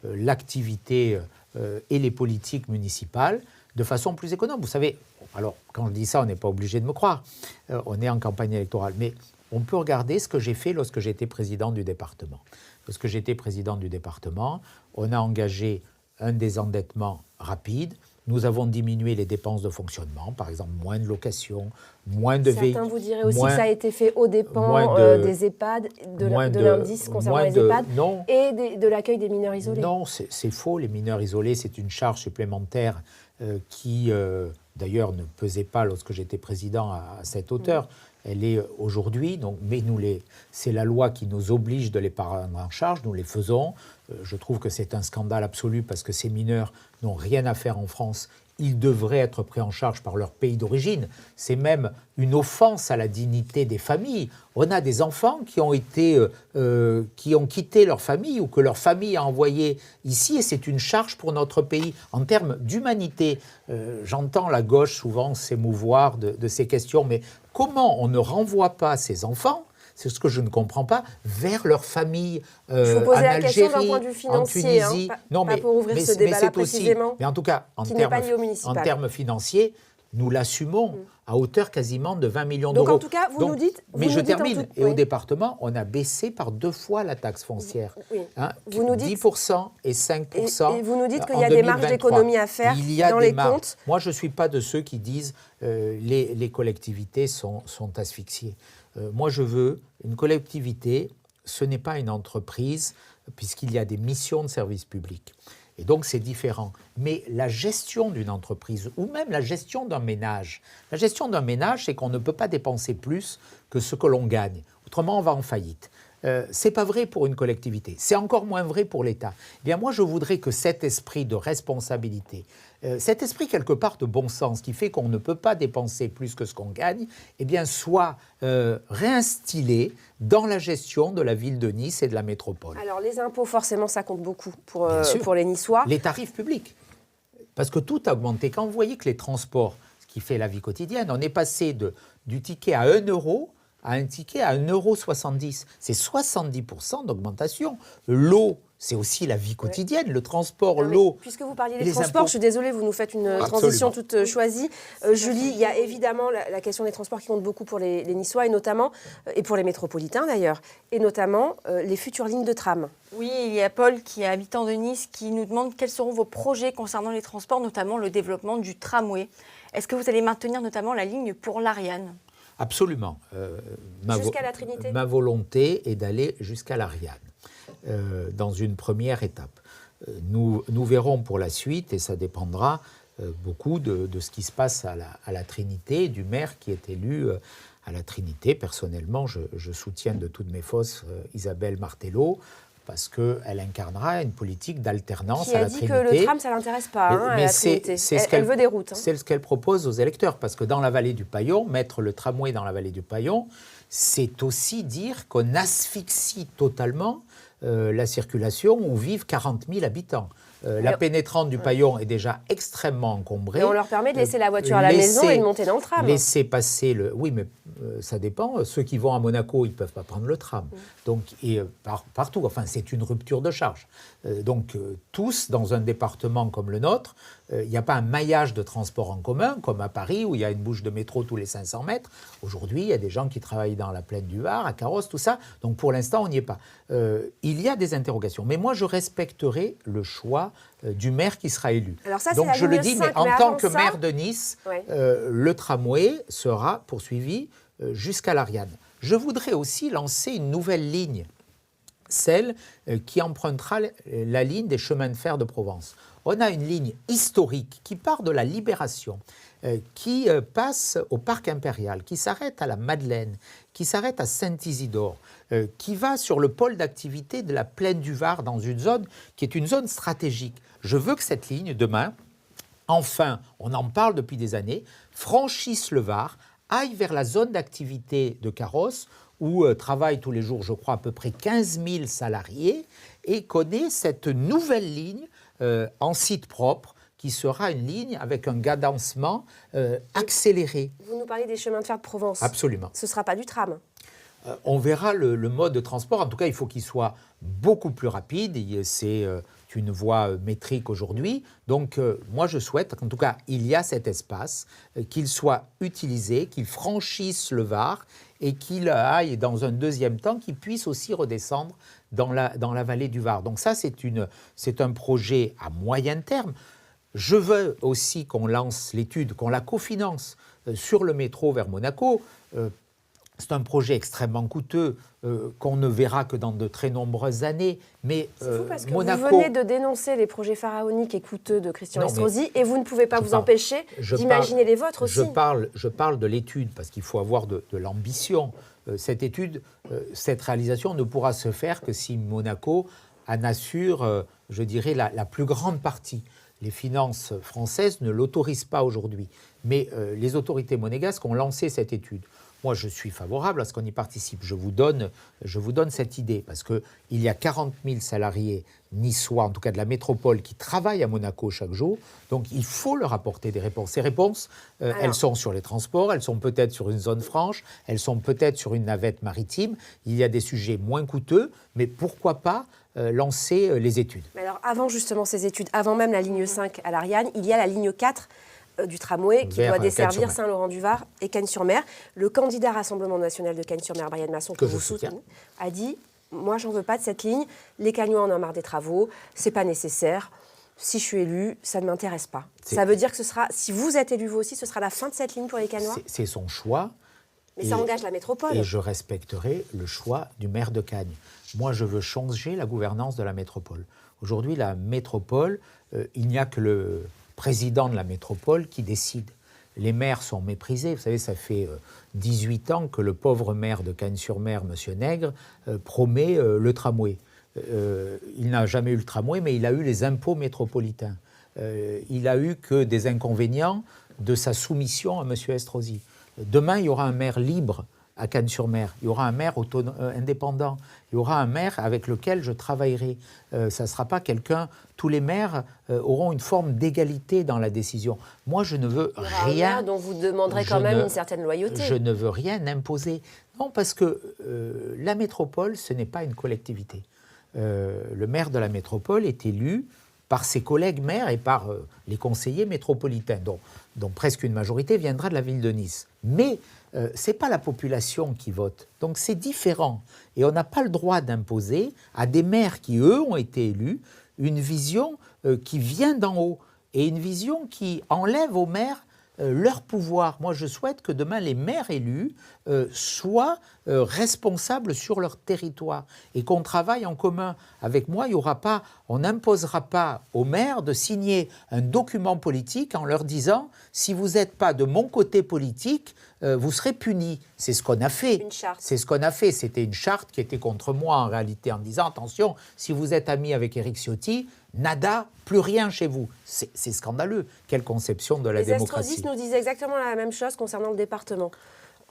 l'activité et les politiques municipales de façon plus économe. Vous savez, alors quand je dis ça, on n'est pas obligé de me croire. On est en campagne électorale. Mais on peut regarder ce que j'ai fait lorsque j'étais président du département. Lorsque j'étais président du département, on a engagé un désendettement rapide. Nous avons diminué les dépenses de fonctionnement, par exemple moins de locations, moins de véhicules. Certains vous diraient aussi que ça a été fait aux dépens des EHPAD, de l'indice concernant les EHPAD et de l'accueil des mineurs isolés. Non, c'est faux. Les mineurs isolés, c'est une charge supplémentaire qui, d'ailleurs, ne pesait pas lorsque j'étais président à cette hauteur. Elle est aujourd'hui, mais c'est la loi qui nous oblige de les prendre en charge, nous les faisons. Je trouve que c'est un scandale absolu parce que ces mineurs n'ont rien à faire en France ils devraient être pris en charge par leur pays d'origine. C'est même une offense à la dignité des familles. On a des enfants qui ont quitté leur famille ou que leur famille a envoyé ici, et c'est une charge pour notre pays en termes d'humanité. J'entends la gauche souvent s'émouvoir de ces questions, mais comment on ne renvoie pas ces enfants, c'est ce que je ne comprends pas, vers leur famille Je vous posais en la question Algérie, d'un point de vue en financier, Tunisie. pas pour ouvrir ce débat-là précisément, mais en tout cas, en qui n'est pas lié au municipal. termes financiers, nous l'assumons à hauteur quasiment de 20 millions Donc d'euros. en tout cas, vous nous dites... Mais je termine. Et oui. au département, on a baissé par 2 fois la taxe foncière. Oui. Hein, Vous nous dites, 10% et 5%. Et vous nous dites qu'il en y a des marges 2023. d'économie à faire dans les comptes. Moi, je ne suis pas de ceux qui disent les collectivités sont asphyxiées. Moi, je veux une collectivité, ce n'est pas une entreprise, puisqu'il y a des missions de service public. Et donc, c'est différent. Mais la gestion d'une entreprise, ou même la gestion d'un ménage, c'est qu'on ne peut pas dépenser plus que ce que l'on gagne. Autrement, on va en faillite. Ce n'est pas vrai pour une collectivité. C'est encore moins vrai pour l'État. Eh bien, moi, je voudrais que cet esprit de responsabilité, cet esprit quelque part de bon sens, qui fait qu'on ne peut pas dépenser plus que ce qu'on gagne, eh bien, soit réinstillé dans la gestion de la ville de Nice et de la métropole. Alors, les impôts, forcément, ça compte beaucoup pour les Niçois. Les tarifs publics. Parce que tout a augmenté. Quand vous voyez que les transports, ce qui fait la vie quotidienne, on est passé du ticket à 1 euro à un ticket à 1,70 €. C'est 70% d'augmentation. L'eau, c'est aussi la vie quotidienne, le transport, l'eau. Puisque vous parliez des transports, je suis désolée, vous nous faites une transition toute choisie. Julie, il y a évidemment la question des transports qui compte beaucoup pour les Niçois, et notamment, et pour les métropolitains d'ailleurs, et notamment les futures lignes de tram. Oui, il y a Paul, qui est habitant de Nice, qui nous demande quels seront vos projets concernant les transports, notamment le développement du tramway. Est-ce que vous allez maintenir notamment la ligne pour l'Ariane ? Absolument. Jusqu'à la Trinité ? Ma volonté est d'aller jusqu'à l'Ariane, dans une première étape. Nous verrons pour la suite, et ça dépendra beaucoup de ce qui se passe à la Trinité, du maire qui est élu à la Trinité. Personnellement, je soutiens de toutes mes forces Isabelle Martello, parce qu'elle incarnera une politique d'alternance à la Trinité. Qui a dit que le tram, ça ne l'intéresse pas, à la Trinité. Elle veut des routes. C'est ce qu'elle propose aux électeurs, parce que dans la vallée du Paillon, mettre le tramway dans la vallée du Paillon, c'est aussi dire qu'on asphyxie totalement la circulation où vivent 40 000 habitants. La pénétrante du Paillon est déjà extrêmement encombrée. Et on leur permet de laisser la voiture à la maison et de monter dans le tram. Laisser passer le... Oui, mais ça dépend. Ceux qui vont à Monaco, ils ne peuvent pas prendre le tram. Donc, partout, enfin, c'est une rupture de charge. Donc, tous, dans un département comme le nôtre, il n'y a pas un maillage de transport en commun, comme à Paris, où il y a une bouche de métro tous les 500 mètres. Aujourd'hui, il y a des gens qui travaillent dans la plaine du Var, à Carrosse, tout ça. Donc, pour l'instant, on n'y est pas. Il y a des interrogations. Mais moi, je respecterai le choix du maire qui sera élu. Alors ça, donc, je le dis, mais en tant que maire de Nice, ouais. le tramway sera poursuivi jusqu'à l'Ariane. Je voudrais aussi lancer une nouvelle ligne, celle qui empruntera la ligne des chemins de fer de Provence. On a une ligne historique qui part de la Libération, qui passe au Parc Impérial, qui s'arrête à la Madeleine, qui s'arrête à Saint-Isidore, qui va sur le pôle d'activité de la plaine du Var, dans une zone qui est une zone stratégique. Je veux que cette ligne, demain, enfin, on en parle depuis des années, franchisse le Var, aille vers la zone d'activité de Carrosse, où travaillent tous les jours, je crois, à peu près 15 000 salariés, et connaît cette nouvelle ligne en site propre, qui sera une ligne avec un cadencement accéléré. Vous nous parlez des chemins de fer de Provence. Absolument. Ce ne sera pas du tram. On verra le mode de transport. En tout cas, il faut qu'il soit beaucoup plus rapide. C'est une voie métrique aujourd'hui. Donc, moi, je souhaite qu'en tout cas, il y a cet espace, qu'il soit utilisé, qu'il franchisse le Var et qu'il aille, dans un deuxième temps, qu'il puisse aussi redescendre dans la vallée du Var. Donc ça, c'est un projet à moyen terme. Je veux aussi qu'on lance l'étude, qu'on la cofinance sur le métro vers Monaco. C'est un projet extrêmement coûteux qu'on ne verra que dans de très nombreuses années. Mais c'est fou parce que Monaco, vous venez de dénoncer les projets pharaoniques et coûteux de Christian Estrosi et vous ne pouvez pas vous empêcher d'imaginer les vôtres aussi. Je parle de l'étude parce qu'il faut avoir de l'ambition. Cette étude, cette réalisation ne pourra se faire que si Monaco en assure, je dirais, la plus grande partie. Les finances françaises ne l'autorisent pas aujourd'hui. Mais les autorités monégasques ont lancé cette étude. Moi, je suis favorable à ce qu'on y participe. Je vous donne cette idée, parce qu'il y a 40 000 salariés niçois, en tout cas de la métropole, qui travaillent à Monaco chaque jour. Donc, il faut leur apporter des réponses. Ces réponses, elles sont sur les transports, elles sont peut-être sur une zone franche, elles sont peut-être sur une navette maritime. Il y a des sujets moins coûteux, mais pourquoi pas lancer les études. Mais alors, avant justement ces études, avant même la ligne 5 à l'Ariane, il y a la ligne 4 du tramway qui doit desservir Saint-Laurent-du-Var et Cagnes-sur-Mer. Le candidat Rassemblement national de Cagnes-sur-Mer, Brian Masson, que vous soutenez, a dit « Moi, j'en veux pas de cette ligne. Les Cagnois en ont marre des travaux. C'est pas nécessaire. Si je suis élu, ça ne m'intéresse pas. » Ça veut dire que ce sera, si vous êtes élu vous aussi, ce sera la fin de cette ligne pour les Cagnois ? C'est son choix. Mais ça engage la métropole. Et je respecterai le choix du maire de Cagnes. Moi, je veux changer la gouvernance de la métropole. Aujourd'hui, la métropole, il n'y a que le président de la métropole qui décide. Les maires sont méprisés. Vous savez, ça fait 18 ans que le pauvre maire de Cagnes-sur-Mer, M. Nègre, promet le tramway. Il n'a jamais eu le tramway, mais il a eu les impôts métropolitains. Il n'a eu que des inconvénients de sa soumission à M. Estrosi. Demain, il y aura un maire libre à Cagnes-sur-Mer. Il y aura un maire indépendant. Il y aura un maire avec lequel je travaillerai. Ça ne sera pas quelqu'un... Tous les maires auront une forme d'égalité dans la décision. Moi, je ne veux rien... Un maire dont vous demanderez quand même une certaine loyauté. Je ne veux rien imposer. Non, parce que la métropole, ce n'est pas une collectivité. Le maire de la métropole est élu par ses collègues maires et par les conseillers métropolitains, dont presque une majorité viendra de la ville de Nice. Mais ce n'est pas la population qui vote. Donc c'est différent. Et on n'a pas le droit d'imposer à des maires qui, eux, ont été élus, une vision qui vient d'en haut et une vision qui enlève aux maires leur pouvoir. Moi, je souhaite que demain, les maires élus soient responsables sur leur territoire et qu'on travaille en commun. Avec moi, on n'imposera pas aux maires de signer un document politique en leur disant « si vous n'êtes pas de mon côté politique, vous serez punis ». C'est ce qu'on a fait. Une charte. C'est ce qu'on a fait. C'était une charte qui était contre moi en réalité, en disant « attention, si vous êtes ami avec Éric Ciotti, nada, plus rien chez vous ». C'est scandaleux. Quelle conception de la démocratie. Les Estrosistes nous disaient exactement la même chose concernant le département.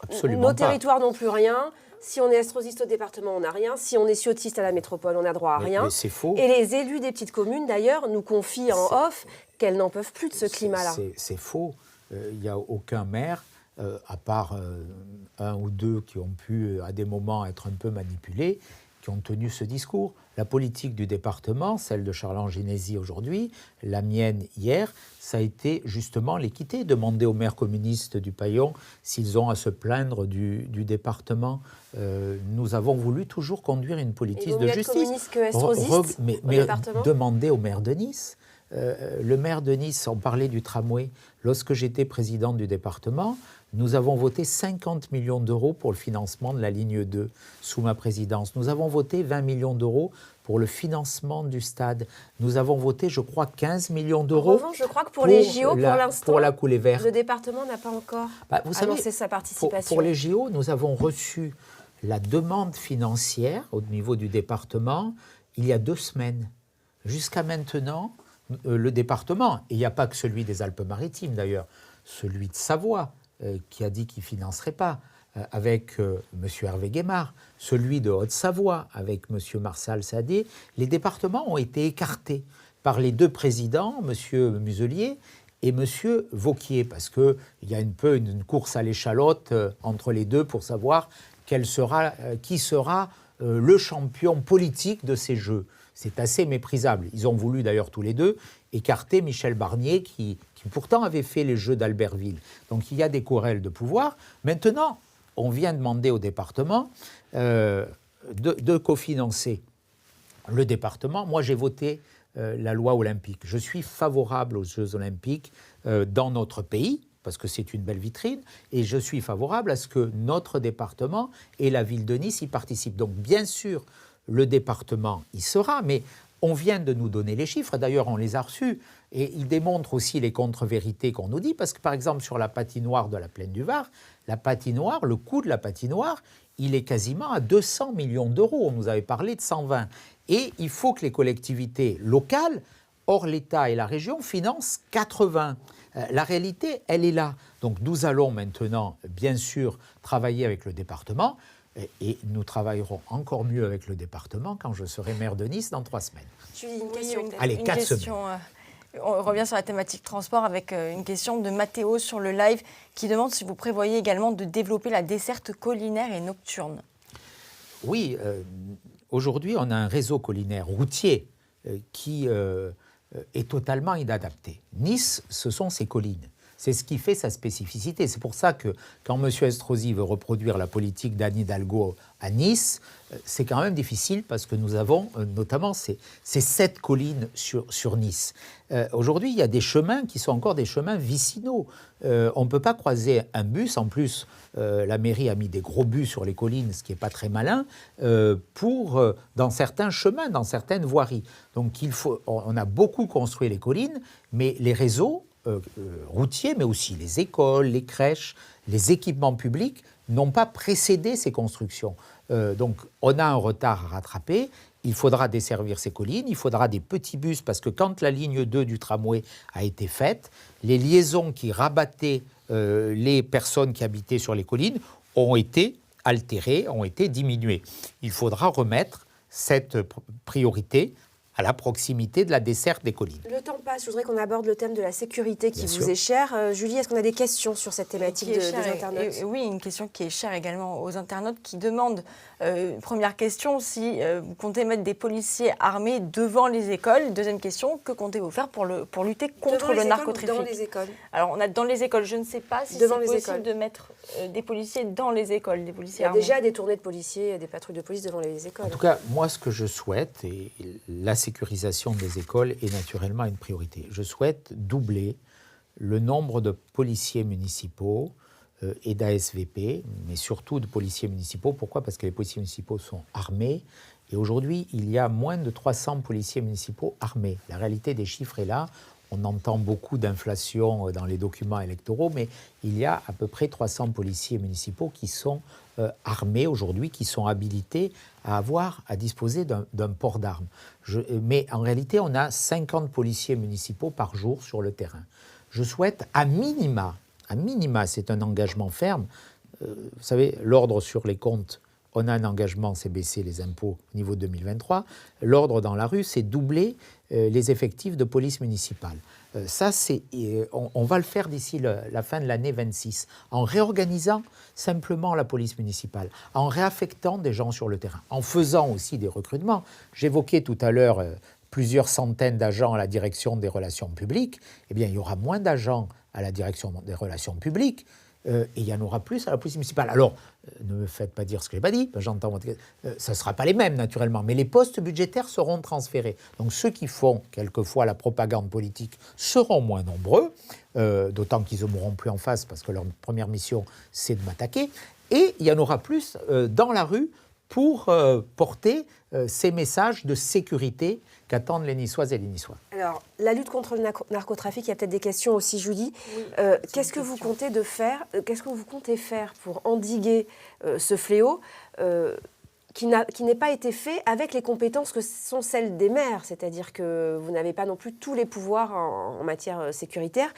Absolument Nos pas. territoires n'ont plus rien. Si on est estrosiste au département, on n'a rien. Si on est ciotiste à la métropole, on n'a droit à rien. Mais c'est faux. Et les élus des petites communes, d'ailleurs, nous confient en off qu'elles n'en peuvent plus de ce climat-là. C'est faux. Il n'y a aucun maire, à part un ou deux qui ont pu, à des moments, être un peu manipulés, qui ont tenu ce discours. La politique du département, celle de Charles Genesi aujourd'hui, la mienne hier, ça a été justement l'équité. Demander aux maires communistes du Paillon s'ils ont à se plaindre du département. Nous avons voulu toujours conduire une politique de justice. Communiste que estrosiste mais demandez au maire de Nice. Le maire de Nice, on parlait du tramway. Lorsque j'étais président du département, nous avons voté 50 millions d'euros pour le financement de la ligne 2 sous ma présidence. Nous avons voté 20 millions d'euros pour le financement du stade. Nous avons voté, je crois, 15 millions d'euros. En revanche, je crois que pour les JO, pour l'instant, pour la coulée verte, le département n'a pas encore annoncé sa participation. Pour les JO, nous avons reçu la demande financière au niveau du département il y a 2 semaines. Jusqu'à maintenant, le département, et il n'y a pas que celui des Alpes-Maritimes d'ailleurs, celui de Savoie, qui a dit qu'il ne financerait pas, avec M. Hervé Guémard, celui de Haute-Savoie, avec M. Martial Sadé, les départements ont été écartés par les 2 présidents, M. Muselier et M. Vauquier, parce qu'il y a une course à l'échalote entre les deux pour savoir qui sera le champion politique de ces Jeux. C'est assez méprisable. Ils ont voulu d'ailleurs tous les 2 écarter Michel Barnier qui pourtant avait fait les Jeux d'Albertville. Donc il y a des querelles de pouvoir. Maintenant, on vient demander au département de cofinancer le département. Moi, j'ai voté la loi olympique. Je suis favorable aux Jeux olympiques dans notre pays, parce que c'est une belle vitrine, et je suis favorable à ce que notre département et la ville de Nice y participent. Donc bien sûr, le département y sera, mais on vient de nous donner les chiffres, d'ailleurs on les a reçus, et ils démontrent aussi les contre-vérités qu'on nous dit, parce que par exemple sur la patinoire de la Plaine du Var, le coût de la patinoire, il est quasiment à 200 millions d'euros, on nous avait parlé de 120. Et il faut que les collectivités locales Or, l'État et la région financent 80. La réalité, elle est là. Donc nous allons maintenant, bien sûr, travailler avec le département et nous travaillerons encore mieux avec le département quand je serai maire de Nice dans 3 semaines. Une question. Allez, 4 semaines. On revient sur la thématique transport avec une question de Mathéo sur le live qui demande si vous prévoyez également de développer la desserte collinaire et nocturne. Oui, aujourd'hui, on a un réseau collinaire routier qui est totalement inadapté. Nice, ce sont ses collines. C'est ce qui fait sa spécificité. C'est pour ça que quand M. Estrosi veut reproduire la politique d'Anne Hidalgo à Nice, c'est quand même difficile parce que nous avons notamment ces 7 collines sur Nice. Aujourd'hui, il y a des chemins qui sont encore des chemins vicinaux. On ne peut pas croiser un bus. En plus, la mairie a mis des gros bus sur les collines, ce qui n'est pas très malin, dans certains chemins, dans certaines voiries. Donc on a beaucoup construit les collines, mais les réseaux routiers, mais aussi les écoles, les crèches, les équipements publics n'ont pas précédé ces constructions. Donc on a un retard à rattraper, il faudra desservir ces collines, il faudra des petits bus, parce que quand la ligne 2 du tramway a été faite, les liaisons qui rabattaient les personnes qui habitaient sur les collines ont été altérées, ont été diminuées. Il faudra remettre cette priorité à la proximité de la desserte des collines. Le temps passe, je voudrais qu'on aborde le thème de la sécurité qui Bien vous sûr. est cher. Julie, est-ce qu'on a des questions sur cette thématique des internautes? Oui, une question qui est chère également aux internautes qui demandent, première question, si vous comptez mettre des policiers armés devant les écoles. Deuxième question, que comptez-vous faire pour lutter contre le narcotrafic? Dans les écoles. Alors, on a dans les écoles, je ne sais pas si c'est possible de mettre des policiers dans les écoles, des policiers armés. Il y a déjà des tournées de policiers, des patrouilles de police devant les écoles. En tout cas, moi, ce que je souhaite, et la sécurisation des écoles est naturellement une priorité. Je souhaite doubler le nombre de policiers municipaux et d'ASVP, mais surtout de policiers municipaux. Pourquoi ? Parce que les policiers municipaux sont armés. Et aujourd'hui, il y a moins de 300 policiers municipaux armés. La réalité des chiffres est là. On entend beaucoup d'inflation dans les documents électoraux, mais il y a à peu près 300 policiers municipaux qui sont armés aujourd'hui, qui sont habilités à disposer d'un port d'armes. Mais en réalité, on a 50 policiers municipaux par jour sur le terrain. Je souhaite à minima, c'est un engagement ferme. Vous savez, l'ordre sur les comptes, on a un engagement, c'est baisser les impôts au niveau 2023. L'ordre dans la rue, c'est doubler les effectifs de police municipale. Ça, on va le faire d'ici la fin de l'année 26, en réorganisant simplement la police municipale, en réaffectant des gens sur le terrain, en faisant aussi des recrutements. J'évoquais tout à l'heure plusieurs centaines d'agents à la direction des relations publiques. Eh bien, il y aura moins d'agents à la direction des relations publiques. Et il y en aura plus à la police municipale. Alors, ne me faites pas dire ce que je n'ai pas dit, j'entends votre... ça ne sera pas les mêmes, naturellement, mais les postes budgétaires seront transférés. Donc, ceux qui font quelquefois la propagande politique seront moins nombreux, d'autant qu'ils ne mourront plus en face, parce que leur première mission, c'est de m'attaquer. Et il y en aura plus dans la rue pour porter ces messages de sécurité qu'attendent les Niçoises et les Niçois. Alors, la lutte contre le narcotrafic, il y a peut-être des questions aussi, Julie. Oui, qu'est-ce que vous comptez faire pour endiguer ce fléau qui n'est pas été fait avec les compétences que sont celles des maires, c'est-à-dire que vous n'avez pas non plus tous les pouvoirs en matière sécuritaire.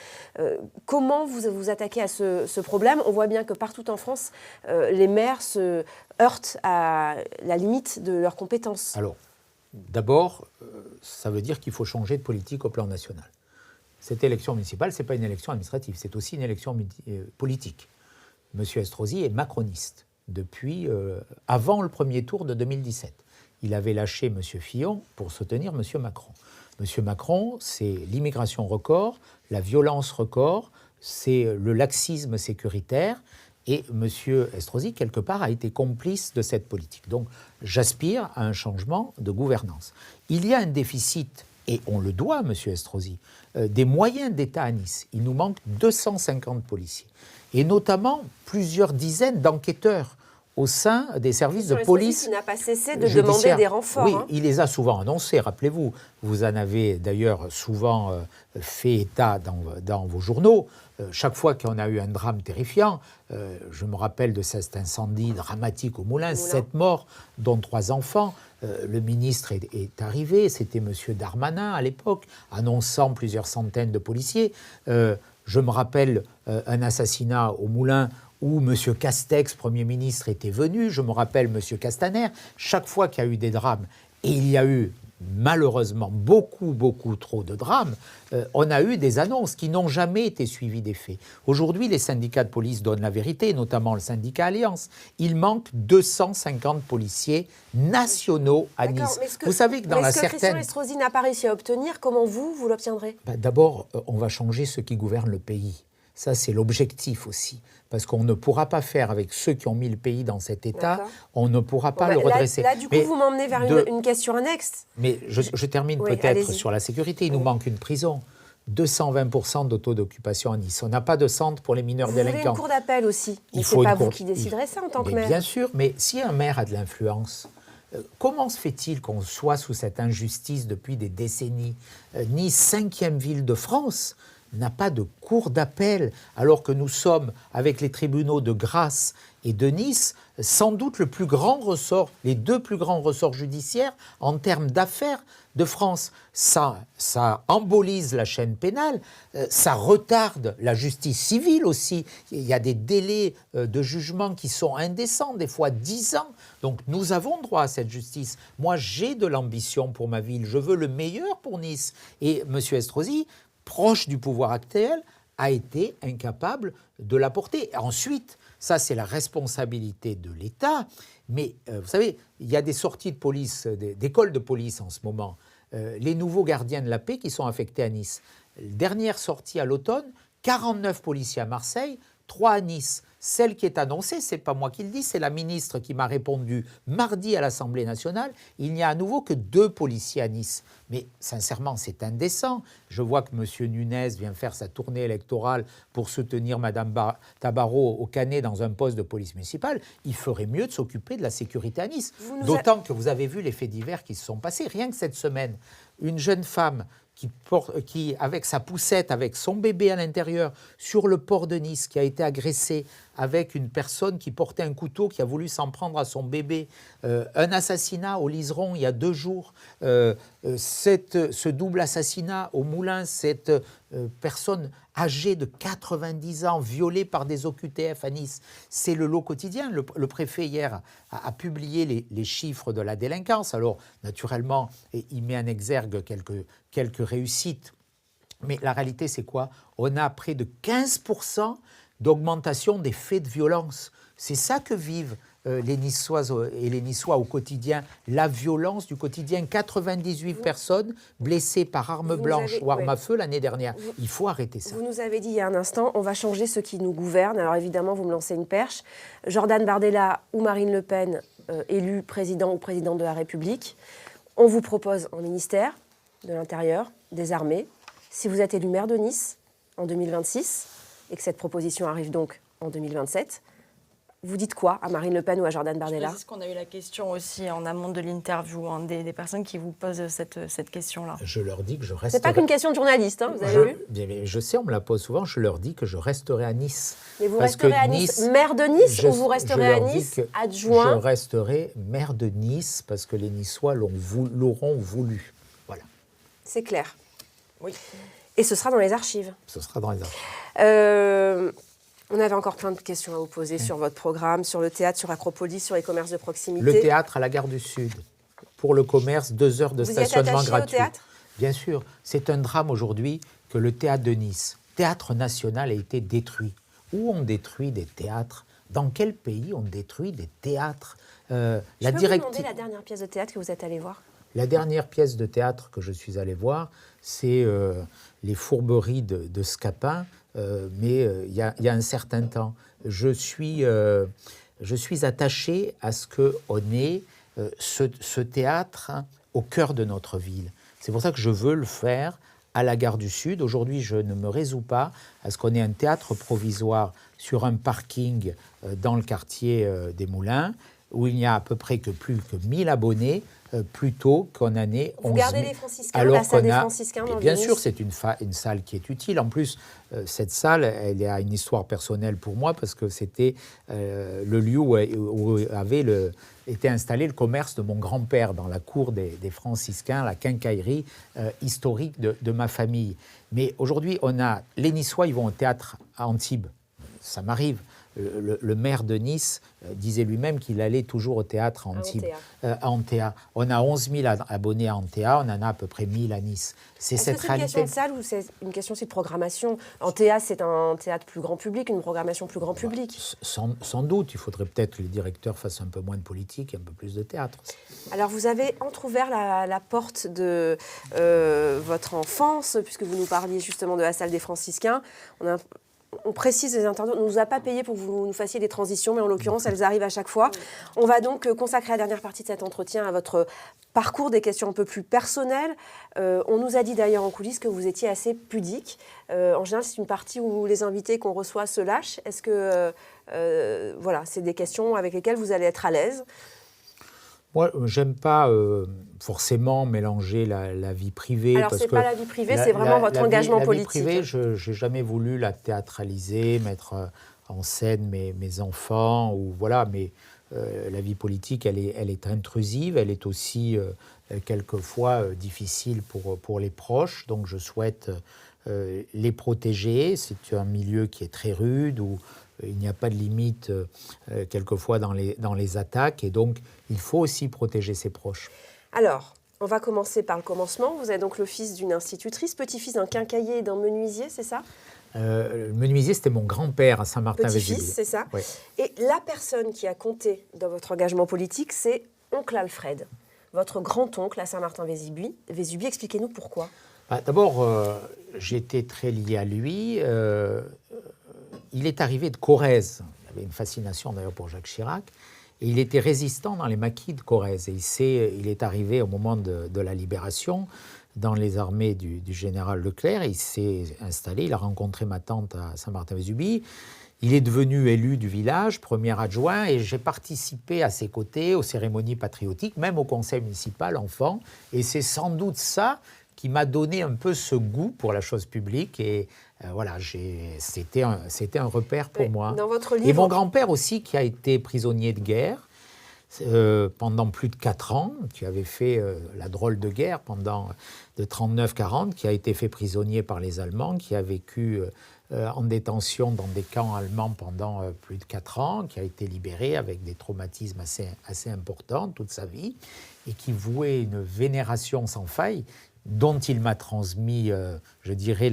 Comment vous attaquez à ce problème ? On voit bien que partout en France, les maires se heurtent à la limite de leurs compétences. Alors, d'abord, ça veut dire qu'il faut changer de politique au plan national. Cette élection municipale, ce n'est pas une élection administrative, c'est aussi une élection politique. M. Estrosi est macroniste depuis avant le premier tour de 2017. Il avait lâché M. Fillon pour soutenir M. Macron. M. Macron, c'est l'immigration record, la violence record, c'est le laxisme sécuritaire. Et M. Estrosi, quelque part, a été complice de cette politique. Donc, j'aspire à un changement de gouvernance. Il y a un déficit, et on le doit à M. Estrosi, des moyens d'État à Nice. Il nous manque 250 policiers. Et notamment plusieurs dizaines d'enquêteurs au sein des services de Christian police. Estrosi qui n'a pas cessé de judiciaire. demander des renforts. Oui, il les a souvent annoncés, rappelez-vous. Vous en avez d'ailleurs souvent fait état dans vos journaux. Chaque fois qu'on a eu un drame terrifiant, je me rappelle de cet incendie dramatique au Moulin, 7 morts, dont 3 enfants. Le ministre est arrivé, c'était M. Darmanin à l'époque, annonçant plusieurs centaines de policiers. Je me rappelle un assassinat au Moulin où M. Castex, Premier ministre, était venu. Je me rappelle M. Castaner. Chaque fois qu'il y a eu des drames, et il y a eu malheureusement beaucoup trop de drames, on a eu des annonces qui n'ont jamais été suivies des faits. Aujourd'hui, les syndicats de police donnent la vérité, notamment le syndicat Alliance. Il manque 250 policiers nationaux à Nice. Vous savez que dans la certaine... Christian Estrosi n'a pas réussi à obtenir, comment vous l'obtiendrez? D'abord, on va changer ceux qui gouvernent le pays. Ça, c'est l'objectif aussi. Parce qu'on ne pourra pas faire avec ceux qui ont mis le pays dans cet état, on ne pourra pas le redresser. Là, du coup, vous m'emmenez vers une question annexe. Mais je termine peut-être sur la sécurité. Il nous manque une prison. 220% de taux d'occupation à Nice. On n'a pas de centre pour les mineurs délinquants. Vous voulez une cour d'appel aussi. Mais ce n'est pas vous qui déciderez ça en tant que maire. Bien sûr, mais si un maire a de l'influence, comment se fait-il qu'on soit sous cette injustice depuis des décennies? Nice, 5e ville de France, n'a pas de cour d'appel, alors que nous sommes, avec les tribunaux de Grasse et de Nice, sans doute le plus grand ressort, les 2 plus grands ressorts judiciaires en termes d'affaires de France. Ça embolise la chaîne pénale, ça retarde la justice civile aussi. Il y a des délais de jugement qui sont indécents, des fois 10 ans. Donc nous avons droit à cette justice. Moi, j'ai de l'ambition pour ma ville, je veux le meilleur pour Nice. Et M. Estrosi, proche du pouvoir actuel, a été incapable de l'apporter. Ensuite, ça c'est la responsabilité de l'État, mais vous savez, il y a des sorties de police, d'écoles de police en ce moment, les nouveaux gardiens de la paix qui sont affectés à Nice. Dernière sortie à l'automne, 49 policiers à Marseille, 3 à Nice. Celle qui est annoncée, ce n'est pas moi qui le dis, c'est la ministre qui m'a répondu mardi à l'Assemblée nationale. Il n'y a à nouveau que 2 policiers à Nice. Mais sincèrement, c'est indécent. Je vois que M. Nunez vient faire sa tournée électorale pour soutenir Mme Tabarot au Canet dans un poste de police municipale. Il ferait mieux de s'occuper de la sécurité à Nice. D'autant que vous avez vu les faits divers qui se sont passés. Rien que cette semaine, une jeune femme qui, avec sa poussette, avec son bébé à l'intérieur, sur le port de Nice, qui a été agressée avec une personne qui portait un couteau, qui a voulu s'en prendre à son bébé. Un assassinat au Liseron il y a 2 jours. Ce double assassinat au Moulin, cette personne âgée de 90 ans, violée par des OQTF à Nice. C'est le lot quotidien. Le préfet hier a publié les chiffres de la délinquance. Alors, naturellement, il met en exergue quelques réussites. Mais la réalité, c'est quoi? On a près de 15% d'augmentation des faits de violence. C'est ça que vivent les Niçoises et les Niçois au quotidien, la violence du quotidien. 98 personnes blessées par arme blanche ou arme à feu l'année dernière. Il faut arrêter ça. Vous nous avez dit il y a un instant, on va changer ceux qui nous gouvernent. Alors évidemment, vous me lancez une perche. Jordan Bardella ou Marine Le Pen, élus président ou présidente de la République. On vous propose un ministère de l'Intérieur, des Armées. Si vous êtes élu maire de Nice en 2026, et que cette proposition arrive donc en 2027, vous dites quoi à Marine Le Pen ou à Jordan Bardella? Je précise qu'on a eu la question aussi en amont de l'interview, des personnes qui vous posent cette question-là. Je leur dis que je resterai... C'est pas qu'une question de journaliste, hein, vous avez vu? Je sais, on me la pose souvent, je leur dis que je resterai à Nice. Mais vous resterez à Nice maire de Nice ou vous resterez à Nice adjoint? Je resterai maire de Nice parce que les Niçois l'auront voulu. Voilà. C'est clair. Oui. Et ce sera dans les archives. Ce sera dans les archives. On avait encore plein de questions à vous poser sur votre programme, sur le théâtre, sur Acropolis, sur les commerces de proximité. Le théâtre à la gare du Sud. Pour le commerce, 2 heures de stationnement gratuit. Vous y êtes attaché au théâtre ? Bien sûr. C'est un drame aujourd'hui que le théâtre de Nice, théâtre national, a été détruit. Où on détruit des théâtres? Dans quel pays on détruit des théâtres? Je peux vous demander la dernière pièce de théâtre que vous êtes allé voir? La dernière pièce de théâtre que je suis allé voir, c'est Les Fourberies de Scapin, mais il y a un certain temps. Je suis attaché à ce qu'on ait ce théâtre au cœur de notre ville. C'est pour ça que je veux le faire à la gare du Sud. Aujourd'hui, je ne me résous pas à ce qu'on ait un théâtre provisoire sur un parking dans le quartier des Moulins, où il n'y a à peu près que plus que 1000 abonnés, plutôt qu'on en ait 11 000. Vous gardez les franciscains, la salle des franciscains dans bien Venise. sûr, c'est une salle qui est utile. En plus, cette salle, elle a une histoire personnelle pour moi, parce que c'était le lieu où était installé le commerce de mon grand-père, dans la cour des franciscains, la quincaillerie historique de ma famille. Mais aujourd'hui, les Niçois, ils vont au théâtre à Antibes. Ça m'arrive. Le maire de Nice disait lui-même qu'il allait toujours au théâtre à Antibes, à Antea. On a 11 000 abonnés à Antea, on en a à peu près 1000 à Nice. C'est cette réalité. C'est une question de salle ou c'est une question aussi de programmation? Antea, c'est un théâtre plus grand public, une programmation plus grand public. Sans doute, il faudrait peut-être que les directeurs fassent un peu moins de politique et un peu plus de théâtre. Alors, vous avez entrouvert la porte de votre enfance, puisque vous nous parliez justement de la salle des franciscains. On précise les internautes, on ne nous a pas payé pour que vous nous fassiez des transitions, mais en l'occurrence, elles arrivent à chaque fois. On va donc consacrer la dernière partie de cet entretien à votre parcours, des questions un peu plus personnelles. On nous a dit d'ailleurs en coulisses que vous étiez assez pudique. En général, c'est une partie où les invités qu'on reçoit se lâchent. Est-ce que voilà, c'est des questions avec lesquelles vous allez être à l'aise? Moi, j'aime pas forcément mélanger la vie privée. Alors, ce n'est pas la vie privée, c'est vraiment votre engagement politique. La vie privée, je n'ai jamais voulu la théâtraliser, mettre en scène mes enfants, ou voilà, mais la vie politique, elle est intrusive, elle est aussi quelquefois difficile pour les proches, donc je souhaite les protéger. C'est un milieu qui est très rude, où il n'y a pas de limite quelquefois dans les attaques, et donc il faut aussi protéger ses proches. Alors, on va commencer par le commencement. Vous êtes donc le fils d'une institutrice, petit-fils d'un quincaillier et d'un menuisier, c'est ça? Le menuisier, c'était mon grand-père à Saint-Martin-Vésubie. Petit-fils, c'est ça? Oui. Et la personne qui a compté dans votre engagement politique, c'est oncle Alfred, votre grand-oncle à Saint-Martin-Vésubie. Expliquez-nous pourquoi. D'abord, j'étais très lié à lui. Il est arrivé de Corrèze. Il avait une fascination d'ailleurs pour Jacques Chirac. Et il était résistant dans les maquis de Corrèze. Et il est arrivé au moment de la libération dans les armées du général Leclerc. Il s'est installé, il a rencontré ma tante à Saint-Martin-Vésubie. Il est devenu élu du village, premier adjoint, et j'ai participé à ses côtés aux cérémonies patriotiques, même au conseil municipal enfant. Et c'est sans doute ça qui m'a donné un peu ce goût pour la chose publique. Et voilà, c'était un repère pour moi. Dans votre livre... Et mon grand-père aussi, qui a été prisonnier de guerre pendant plus de 4 ans, qui avait fait la drôle de guerre de 39-40, qui a été fait prisonnier par les Allemands, qui a vécu en détention dans des camps allemands pendant plus de 4 ans, qui a été libéré avec des traumatismes assez importants toute sa vie, et qui vouait une vénération sans faille, dont il m'a transmis, je dirais,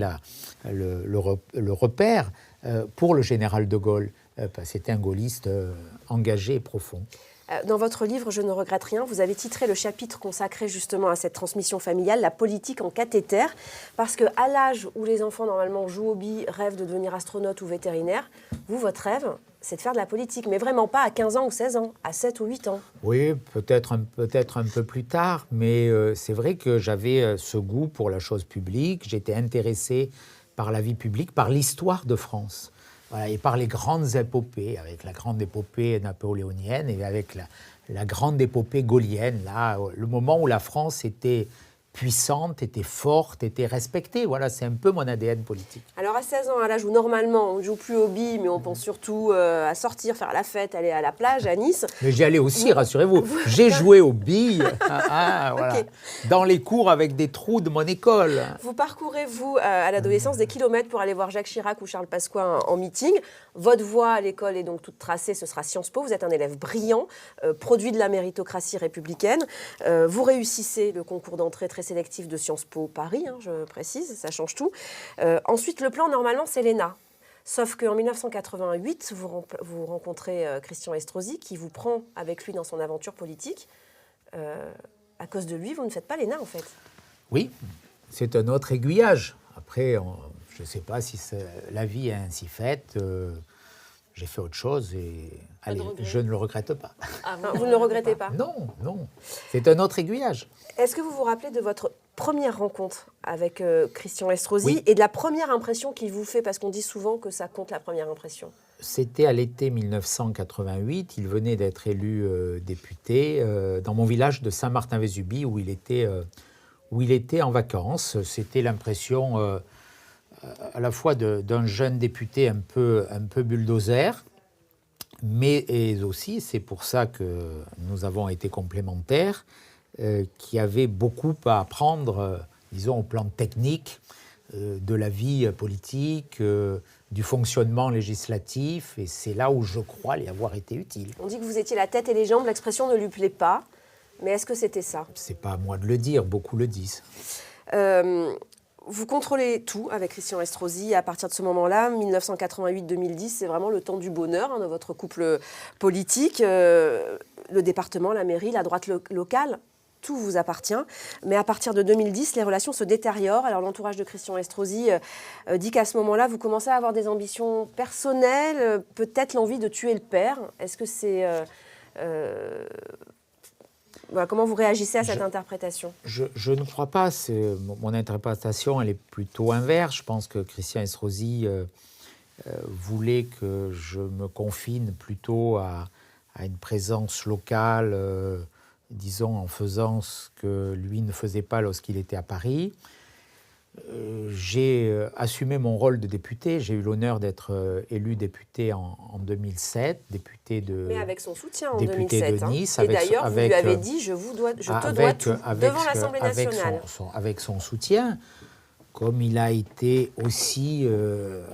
le repère pour le général de Gaulle. C'était un gaulliste engagé et profond. Dans votre livre « Je ne regrette rien », vous avez titré le chapitre consacré justement à cette transmission familiale, la politique en cathéter, parce qu'à l'âge où les enfants normalement jouent aux billes, rêvent de devenir astronaute ou vétérinaire, vous, votre rêve, c'est de faire de la politique, mais vraiment pas à 15 ans ou 16 ans, à 7 ou 8 ans. Oui, peut-être un peu plus tard, mais c'est vrai que j'avais ce goût pour la chose publique, j'étais intéressé par la vie publique, par l'histoire de France. Voilà, et par les grandes épopées, avec la grande épopée napoléonienne et avec la grande épopée gaullienne, là, le moment où la France était puissante, était forte, était respectée. Voilà, c'est un peu mon ADN politique. Alors à 16 ans, à l'âge où normalement on ne joue plus aux billes, mais on pense surtout à sortir, faire la fête, aller à la plage, à Nice. Mais j'y allais aussi, rassurez-vous. J'ai joué aux billes voilà, okay. Dans les cours avec des trous de mon école. Vous parcourez, vous, à l'adolescence, des kilomètres pour aller voir Jacques Chirac ou Charles Pasqua en meeting. Votre voie à l'école est donc toute tracée, ce sera Sciences Po. Vous êtes un élève brillant, produit de la méritocratie républicaine. Vous réussissez le concours d'entrée très sélectif de Sciences Po Paris, je précise, ça change tout. Ensuite, le plan, normalement, c'est l'ENA. Sauf qu'en 1988, vous rencontrez Christian Estrosi, qui vous prend avec lui dans son aventure politique. À cause de lui, vous ne faites pas l'ENA, en fait. Oui, c'est un autre aiguillage. Après, je ne sais pas si la vie est ainsi faite. J'ai fait autre chose et allez, je ne le regrette pas. Ah, vous ne le regrettez pas? Non, c'est un autre aiguillage. Est-ce que vous vous rappelez de votre première rencontre avec Christian Estrosi Oui. et de la première impression qu'il vous fait, parce qu'on dit souvent que ça compte la première impression. C'était à l'été 1988, il venait d'être élu député dans mon village de Saint-Martin-Vésubie où il était en vacances. C'était l'impression à la fois d'un jeune député un peu bulldozer, mais et aussi, c'est pour ça que nous avons été complémentaires, qui avait beaucoup à apprendre, disons, au plan technique, de la vie politique, du fonctionnement législatif, et c'est là où je crois y avoir été utile. On dit que vous étiez la tête et les jambes, l'expression ne lui plaît pas, mais est-ce que c'était ça? C'est pas à moi de le dire, beaucoup le disent. Vous contrôlez tout avec Christian Estrosi à partir de ce moment-là, 1988-2010, c'est vraiment le temps du bonheur de votre couple politique. Le département, la mairie, la droite locale, tout vous appartient. Mais à partir de 2010, les relations se détériorent. Alors l'entourage de Christian Estrosi dit qu'à ce moment-là, vous commencez à avoir des ambitions personnelles, peut-être l'envie de tuer le père. Est-ce que c'est... Voilà, comment vous réagissez à cette interprétation? Je ne crois pas. Mon interprétation, elle est plutôt inverse. Je pense que Christian Estrosi voulait que je me confine plutôt à une présence locale, disons, en faisant ce que lui ne faisait pas lorsqu'il était à Paris. J'ai assumé mon rôle de député. J'ai eu l'honneur d'être élu député en 2007, député de... Mais avec son soutien en député 2007. de Nice. Et d'ailleurs, vous lui avez dit, je te dois tout, devant l'Assemblée nationale. Avec son soutien, comme il a été aussi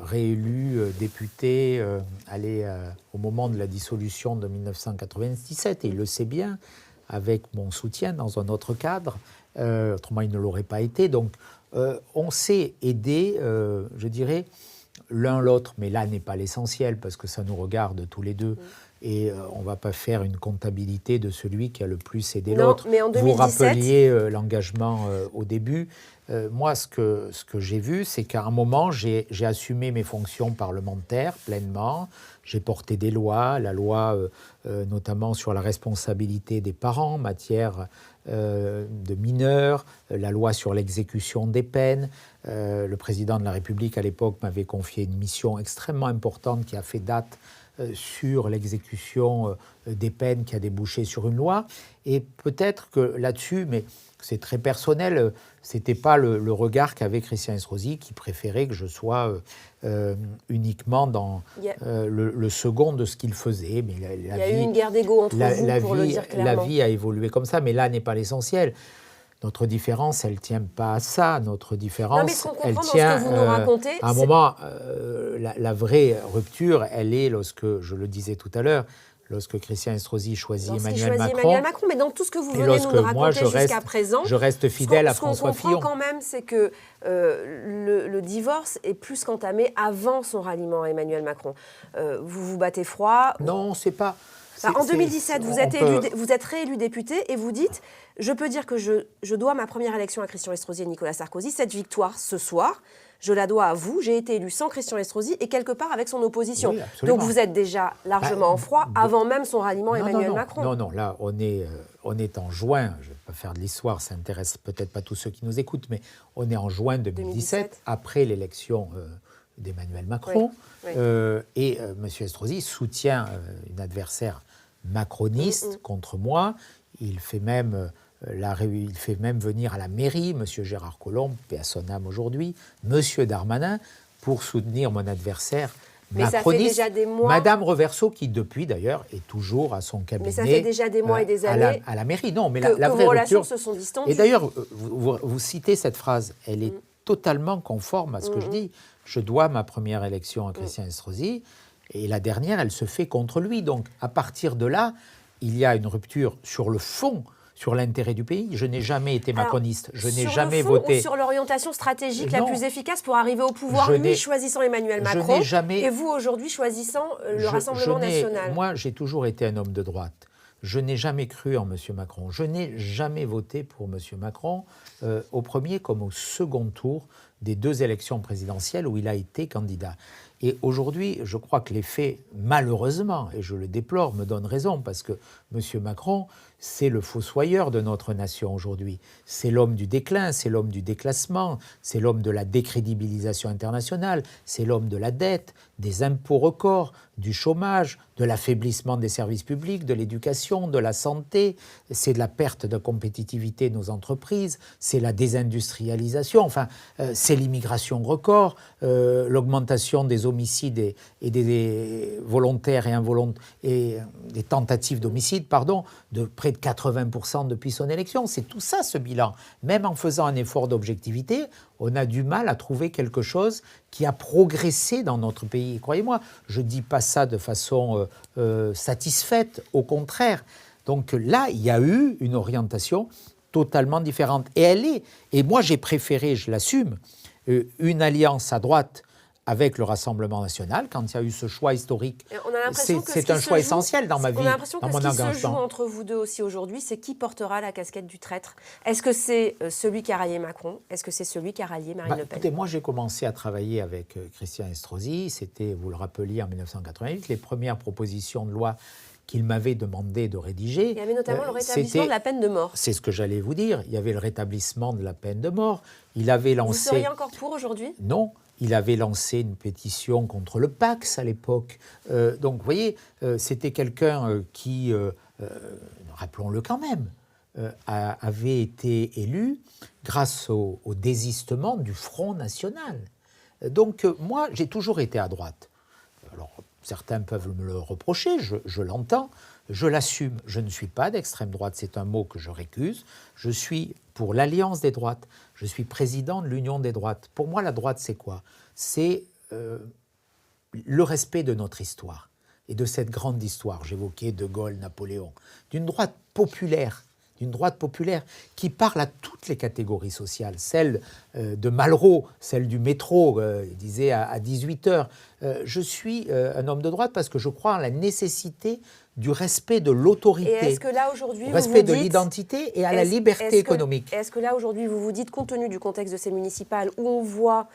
réélu député au moment de la dissolution de 1997, et il le sait bien, avec mon soutien dans un autre cadre, autrement il ne l'aurait pas été. Donc on s'est aidés, je dirais, l'un l'autre, mais là n'est pas l'essentiel parce que ça nous regarde tous les deux. Et on ne va pas faire une comptabilité de celui qui a le plus aidé l'autre. Mais en 2017... Vous rappeliez l'engagement au début. Moi, ce que j'ai vu, c'est qu'à un moment, j'ai assumé mes fonctions parlementaires pleinement. J'ai porté des lois, la loi notamment sur la responsabilité des parents en matière de mineurs, la loi sur l'exécution des peines. Le président de la République, à l'époque, m'avait confié une mission extrêmement importante qui a fait date sur l'exécution des peines qui a débouché sur une loi. Et peut-être que là-dessus, mais c'est très personnel, c'était pas le regard qu'avait Christian Estrosi, qui préférait que je sois uniquement dans le second de ce qu'il faisait. Mais il y a eu une guerre d'ego entre vous, pour le dire clairement. La vie a évolué comme ça, mais là n'est pas l'essentiel. Notre différence, elle ne tient pas à ça. Notre différence, elle tient ce que vous nous racontez, à un moment, la vraie rupture, elle est lorsque, je le disais tout à l'heure, lorsque Christian Estrosi choisit Emmanuel Macron. Mais dans tout ce que vous venez nous raconter jusqu'à présent, je reste fidèle à François Fillon. Ce qu'on comprend quand même, c'est que le divorce est plus qu'entamé avant son ralliement à Emmanuel Macron. Vous vous battez froid. Non, c'est pas... En 2017, vous êtes réélu député et vous dites « Je peux dire que je dois ma première élection à Christian Estrosi et Nicolas Sarkozy. Cette victoire, ce soir, je la dois à vous. J'ai été élu sans Christian Estrosi et quelque part avec son opposition. Oui, » Donc vous êtes déjà largement en froid avant même son ralliement à Emmanuel Macron. Non, là, on est en juin. Je ne vais pas faire de l'histoire, ça n'intéresse peut-être pas tous ceux qui nous écoutent, mais on est en juin 2017, après l'élection d'Emmanuel Macron. Oui. Et M. Estrosi soutient une adversaire macroniste contre moi. Il fait même venir à la mairie M. Gérard Collomb, paix à son âme aujourd'hui, M. Darmanin, pour soutenir mon adversaire macroniste. Mais ça fait déjà des mois... Madame Reverso, qui depuis d'ailleurs est toujours à son cabinet. Mais ça fait déjà des mois et des années à la mairie. Non, mais que la vraie vos relations rupture... se sont distendues. Et d'ailleurs, vous citez cette phrase, elle est totalement conforme à ce que je dis. Je dois ma première élection à Christian Estrosi, et la dernière, elle se fait contre lui. Donc, à partir de là, il y a une rupture sur le fond, sur l'intérêt du pays. Je n'ai jamais été macroniste. Je n'ai jamais voté... Ou sur l'orientation stratégique la plus efficace pour arriver au pouvoir, lui choisissant Emmanuel Macron, et vous aujourd'hui choisissant le Rassemblement national. Moi, j'ai toujours été un homme de droite. Je n'ai jamais cru en M. Macron. Je n'ai jamais voté pour M. Macron, au premier comme au second tour des 2 élections présidentielles où il a été candidat. Et aujourd'hui, je crois que les faits, malheureusement, et je le déplore, me donnent raison, parce que M. Macron, c'est le fossoyeur de notre nation aujourd'hui. C'est l'homme du déclin, c'est l'homme du déclassement, c'est l'homme de la décrédibilisation internationale, c'est l'homme de la dette, des impôts records, du chômage, de l'affaiblissement des services publics, de l'éducation, de la santé, c'est de la perte de compétitivité de nos entreprises, c'est la désindustrialisation, enfin, c'est l'immigration record, l'augmentation des homicides et des volontaires et involontaires, et des tentatives d'homicide, pardon, de près de 80% depuis son élection. C'est tout ça, ce bilan. Même en faisant un effort d'objectivité, on a du mal à trouver quelque chose qui a progressé dans notre pays. Et croyez-moi, je ne dis pas ça de façon satisfaite, au contraire. Donc là, il y a eu une orientation totalement différente. Et moi j'ai préféré, je l'assume, une alliance à droite avec le Rassemblement national, quand il y a eu ce choix historique. C'est un choix essentiel dans ma vie, dans mon engagement. Ce qui se joue entre vous deux aussi aujourd'hui, c'est qui portera la casquette du traître. Est-ce que c'est celui qui a rallié Macron? Est-ce que c'est celui qui a rallié Marine Le Pen? Écoutez, moi j'ai commencé à travailler avec Christian Estrosi, c'était, vous le rappeliez, en 1988, les premières propositions de loi qu'il m'avait demandé de rédiger. Il y avait notamment le rétablissement de la peine de mort. C'est ce que j'allais vous dire, il y avait le rétablissement de la peine de mort. Il avait lancé... Vous seriez encore pour aujourd'hui? Non. Il avait lancé une pétition contre le Pacs à l'époque. Donc, vous voyez, c'était quelqu'un qui, rappelons-le quand même, avait été élu grâce au désistement du Front National. Donc, moi, j'ai toujours été à droite. Alors, certains peuvent me le reprocher, je l'entends, je l'assume. Je ne suis pas d'extrême droite, c'est un mot que je récuse. Je suis pour l'Alliance des droites. Je suis président de l'Union des droites. Pour moi, la droite, c'est quoi? C'est le respect de notre histoire et de cette grande histoire. J'évoquais De Gaulle, Napoléon. D'une droite populaire qui parle à toutes les catégories sociales, celle de Malraux, celle du métro, il disait à 18h. Je suis un homme de droite parce que je crois en la nécessité du respect de l'autorité, et est-ce que là, aujourd'hui, respect de l'identité et à la liberté économique. Est-ce que là, aujourd'hui, vous vous dites, compte tenu du contexte de ces municipales, où on voit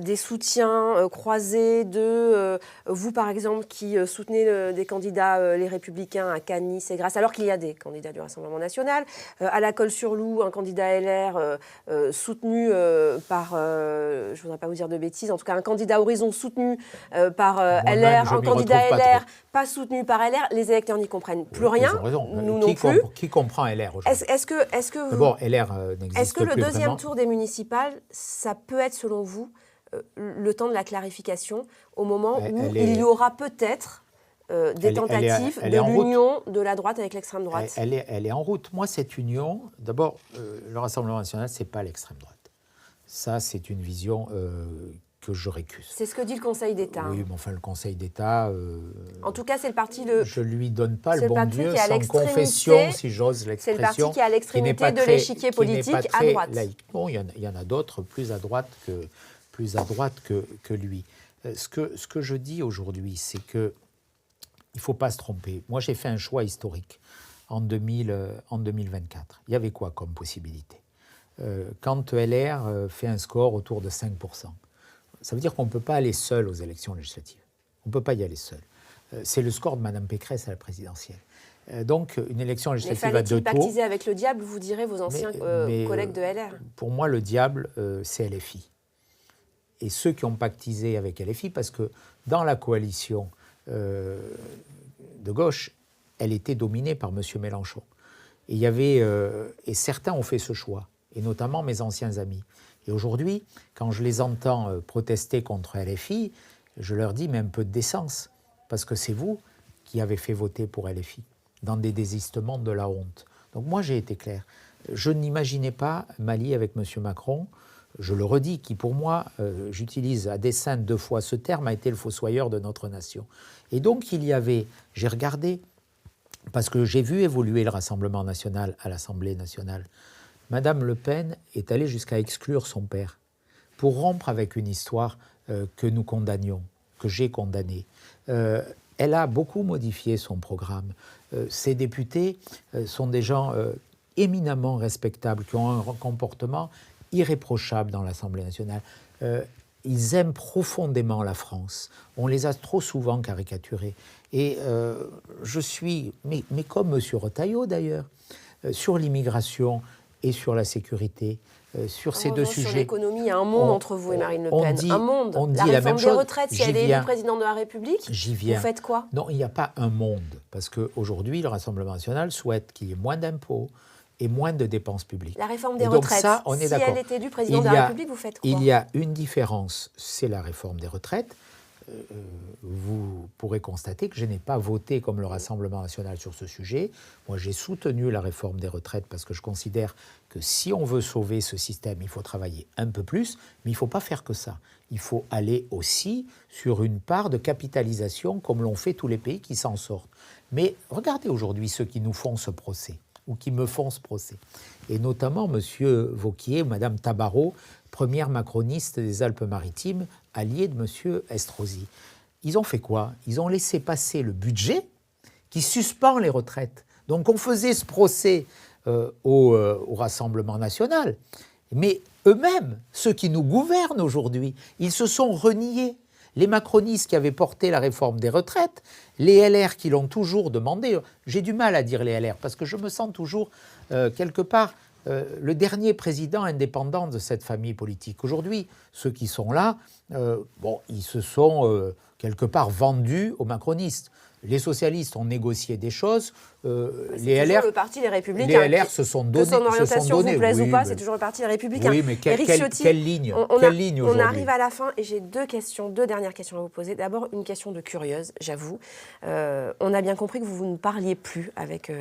des soutiens croisés de vous, par exemple, qui soutenez des candidats, les Républicains, à Cannes, Nice et Grasse, alors qu'il y a des candidats du Rassemblement national, à la Colle-sur-Loup, un candidat LR soutenu par, je ne voudrais pas vous dire de bêtises, en tout cas un candidat Horizon soutenu par LR, un candidat LR pas soutenu par LR, les électeurs n'y comprennent plus rien, ils ont raison. Nous non plus. Qui comprend LR aujourd'hui? Est-ce que D'abord, LR n'existe plus. Est-ce que le deuxième vraiment. tour des municipales, ça peut être, selon vous, le temps de la clarification, au moment où il y aura peut-être des tentatives de l'union de la droite avec l'extrême droite? Elle est en route. Moi, cette union, d'abord, le Rassemblement national, ce n'est pas l'extrême droite. Ça, c'est une vision que je récuse. C'est ce que dit le Conseil d'État. Oui, mais enfin, le Conseil d'État... en tout cas, c'est le parti... Je ne lui donne pas le bon Dieu sans confession, si j'ose l'expression. C'est le parti qui est à l'extrémité de l'échiquier politique à droite. Bon, il y en a d'autres plus à droite que lui. Ce que je dis aujourd'hui, c'est qu'il ne faut pas se tromper. Moi, j'ai fait un choix historique en 2024. Il y avait quoi comme possibilité? Quand LR fait un score autour de 5%, ça veut dire qu'on ne peut pas aller seul aux élections législatives. On ne peut pas y aller seul. C'est le score de Mme Pécresse à la présidentielle. Donc, une élection législative à 2 tours... pactiser avec le diable, vous direz, vos anciens collègues de LR? Pour moi, le diable, c'est LFI. Et ceux qui ont pactisé avec LFI, parce que dans la coalition de gauche, elle était dominée par M. Mélenchon. Et, et certains ont fait ce choix, et notamment mes anciens amis. Et aujourd'hui, quand je les entends protester contre LFI, je leur dis, mais un peu de décence, parce que c'est vous qui avez fait voter pour LFI, dans des désistements de la honte. Donc moi, j'ai été clair. Je n'imaginais pas m'allier avec M. Macron, je le redis, qui pour moi, j'utilise à dessein 2 fois ce terme, a été le fossoyeur de notre nation. Et donc il y avait, j'ai regardé, parce que j'ai vu évoluer le Rassemblement national à l'Assemblée nationale, Madame Le Pen est allée jusqu'à exclure son père pour rompre avec une histoire que nous condamnions, que j'ai condamnée. Elle a beaucoup modifié son programme. Ses députés sont des gens éminemment respectables, qui ont un comportement irréprochables dans l'Assemblée nationale. Ils aiment profondément la France. On les a trop souvent caricaturés. Et je suis, mais comme M. Retailleau d'ailleurs, sur l'immigration et sur la sécurité, sur ces deux sujets. Sur l'économie, il y a un monde entre vous et Marine Le Pen. Un monde. On dit la la réforme même des chose. retraites, si elle est élue présidente de la République, j'y viens. Vous faites quoi? Non, il n'y a pas un monde. Parce qu'aujourd'hui, le Rassemblement national souhaite qu'il y ait moins d'impôts et moins de dépenses publiques. La réforme des donc retraites, ça, on est si elle est élue présidente de la République, vous faites quoi? Il y a une différence, c'est la réforme des retraites. Vous pourrez constater que je n'ai pas voté comme le Rassemblement national sur ce sujet. Moi, j'ai soutenu la réforme des retraites parce que je considère que si on veut sauver ce système, il faut travailler un peu plus, mais il ne faut pas faire que ça. Il faut aller aussi sur une part de capitalisation comme l'ont fait tous les pays qui s'en sortent. Mais regardez aujourd'hui ceux qui nous font ce procès ou qui me font ce procès. Et notamment M. Wauquiez, Mme Tabarot, première macroniste des Alpes-Maritimes, alliée de M. Estrosi. Ils ont fait quoi? Ils ont laissé passer le budget qui suspend les retraites. Donc on faisait ce procès au Rassemblement national. Mais eux-mêmes, ceux qui nous gouvernent aujourd'hui, ils se sont reniés. Les macronistes qui avaient porté la réforme des retraites, les LR qui l'ont toujours demandé. J'ai du mal à dire les LR parce que je me sens toujours quelque part le dernier président indépendant de cette famille politique. Aujourd'hui, ceux qui sont là, ils se sont quelque part vendus aux macronistes. Les socialistes ont négocié des choses. Les LR, le parti Les Républicains. Les LR se sont donnés. Que son orientation vous plaise ou pas, c'est toujours le parti Les Républicains. Oui, mais quelle ligne aujourd'hui? On arrive à la fin et j'ai deux dernières questions à vous poser. D'abord, une question de curieuse, j'avoue. On a bien compris que vous ne parliez plus avec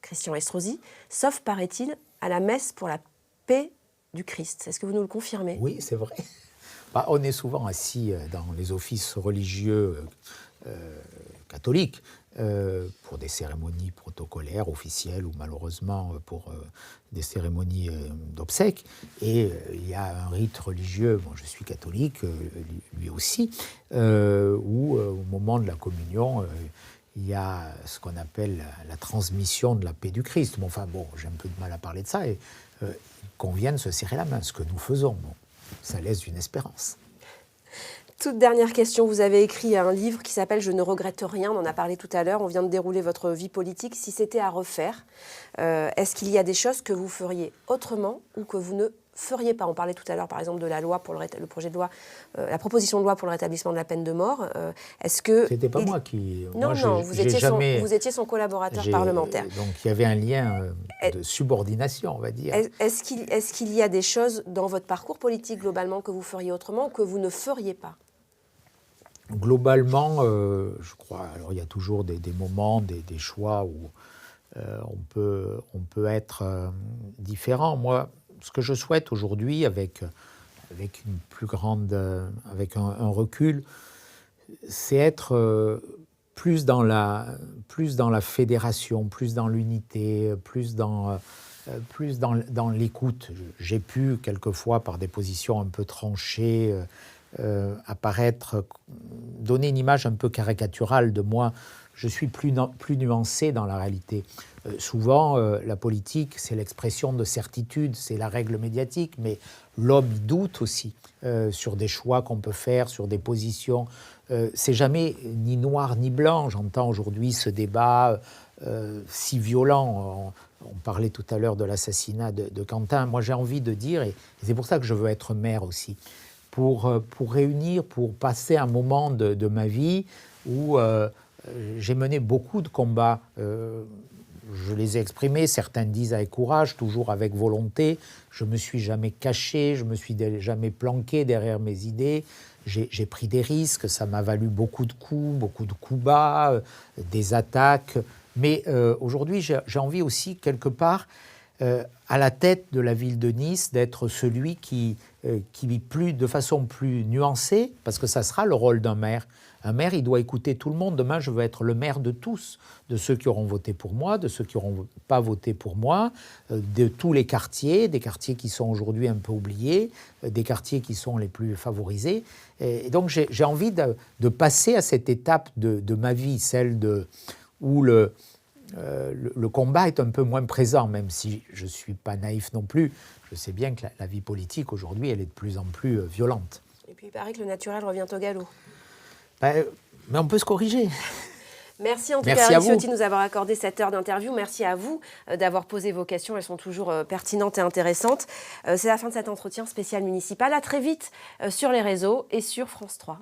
Christian Estrosi, sauf, paraît-il, à la messe pour la paix du Christ. Est-ce que vous nous le confirmez? Oui, c'est vrai. On est souvent assis dans les offices religieux catholiques pour des cérémonies protocolaires, officielles ou malheureusement pour des cérémonies d'obsèques. Et il y a un rite religieux, je suis catholique, lui aussi, où au moment de la communion, il y a ce qu'on appelle la transmission de la paix du Christ. J'ai un peu de mal à parler de ça, et qu'on vienne se serrer la main, ce que nous faisons. Ça laisse une espérance. Toute dernière question, vous avez écrit un livre qui s'appelle « Je ne regrette rien », on en a parlé tout à l'heure, on vient de dérouler votre vie politique. Si c'était à refaire, est-ce qu'il y a des choses que vous feriez autrement ou que vous ne feriez pas? On parlait tout à l'heure par exemple de la loi pour le projet de loi, la proposition de loi pour le rétablissement de la peine de mort. Est-ce que... C'était pas moi qui... Non, vous étiez son collaborateur parlementaire. Donc il y avait un lien de subordination, on va dire. Est-ce qu'il y a des choses dans votre parcours politique globalement que vous feriez autrement ou que vous ne feriez pas? Globalement, je crois, alors il y a toujours des moments, des choix où on peut être différent. Moi, ce que je souhaite aujourd'hui, avec une plus grande, avec un recul, c'est être plus dans la fédération, plus dans l'unité, plus dans l'écoute. J'ai pu, quelquefois, par des positions un peu tranchées, donner une image un peu caricaturale de moi. Je suis plus nuancé dans la réalité. Souvent, la politique, c'est l'expression de certitudes, c'est la règle médiatique, mais l'homme, il doute aussi sur des choix qu'on peut faire, sur des positions. C'est jamais ni noir ni blanc. J'entends aujourd'hui ce débat si violent. On parlait tout à l'heure de l'assassinat de Quentin. Moi, j'ai envie de dire, et c'est pour ça que je veux être maire aussi, pour réunir, pour passer un moment de ma vie où j'ai mené beaucoup de combats. Je les ai exprimés, certains disent avec courage, toujours avec volonté. Je ne me suis jamais caché, je ne me suis jamais planqué derrière mes idées. J'ai pris des risques, ça m'a valu beaucoup de coups bas, des attaques. Mais aujourd'hui, j'ai envie aussi, quelque part, à la tête de la ville de Nice, d'être celui qui de façon plus nuancée, parce que ça sera le rôle d'un maire. Un maire, il doit écouter tout le monde. Demain, je veux être le maire de tous, de ceux qui auront voté pour moi, de ceux qui n'auront pas voté pour moi, de tous les quartiers, des quartiers qui sont aujourd'hui un peu oubliés, des quartiers qui sont les plus favorisés. Et donc, j'ai envie de passer à cette étape de ma vie, celle où le combat est un peu moins présent, même si je ne suis pas naïf non plus. Je sais bien que la vie politique, aujourd'hui, elle est de plus en plus violente. Et puis il paraît que le naturel revient au galop. Mais on peut se corriger. Merci en tout Merci cas, à Eric vous. Ciotti, de nous avoir accordé cette heure d'interview. Merci à vous d'avoir posé vos questions. Elles sont toujours pertinentes et intéressantes. C'est la fin de cet entretien spécial municipal. À très vite sur les réseaux et sur France 3.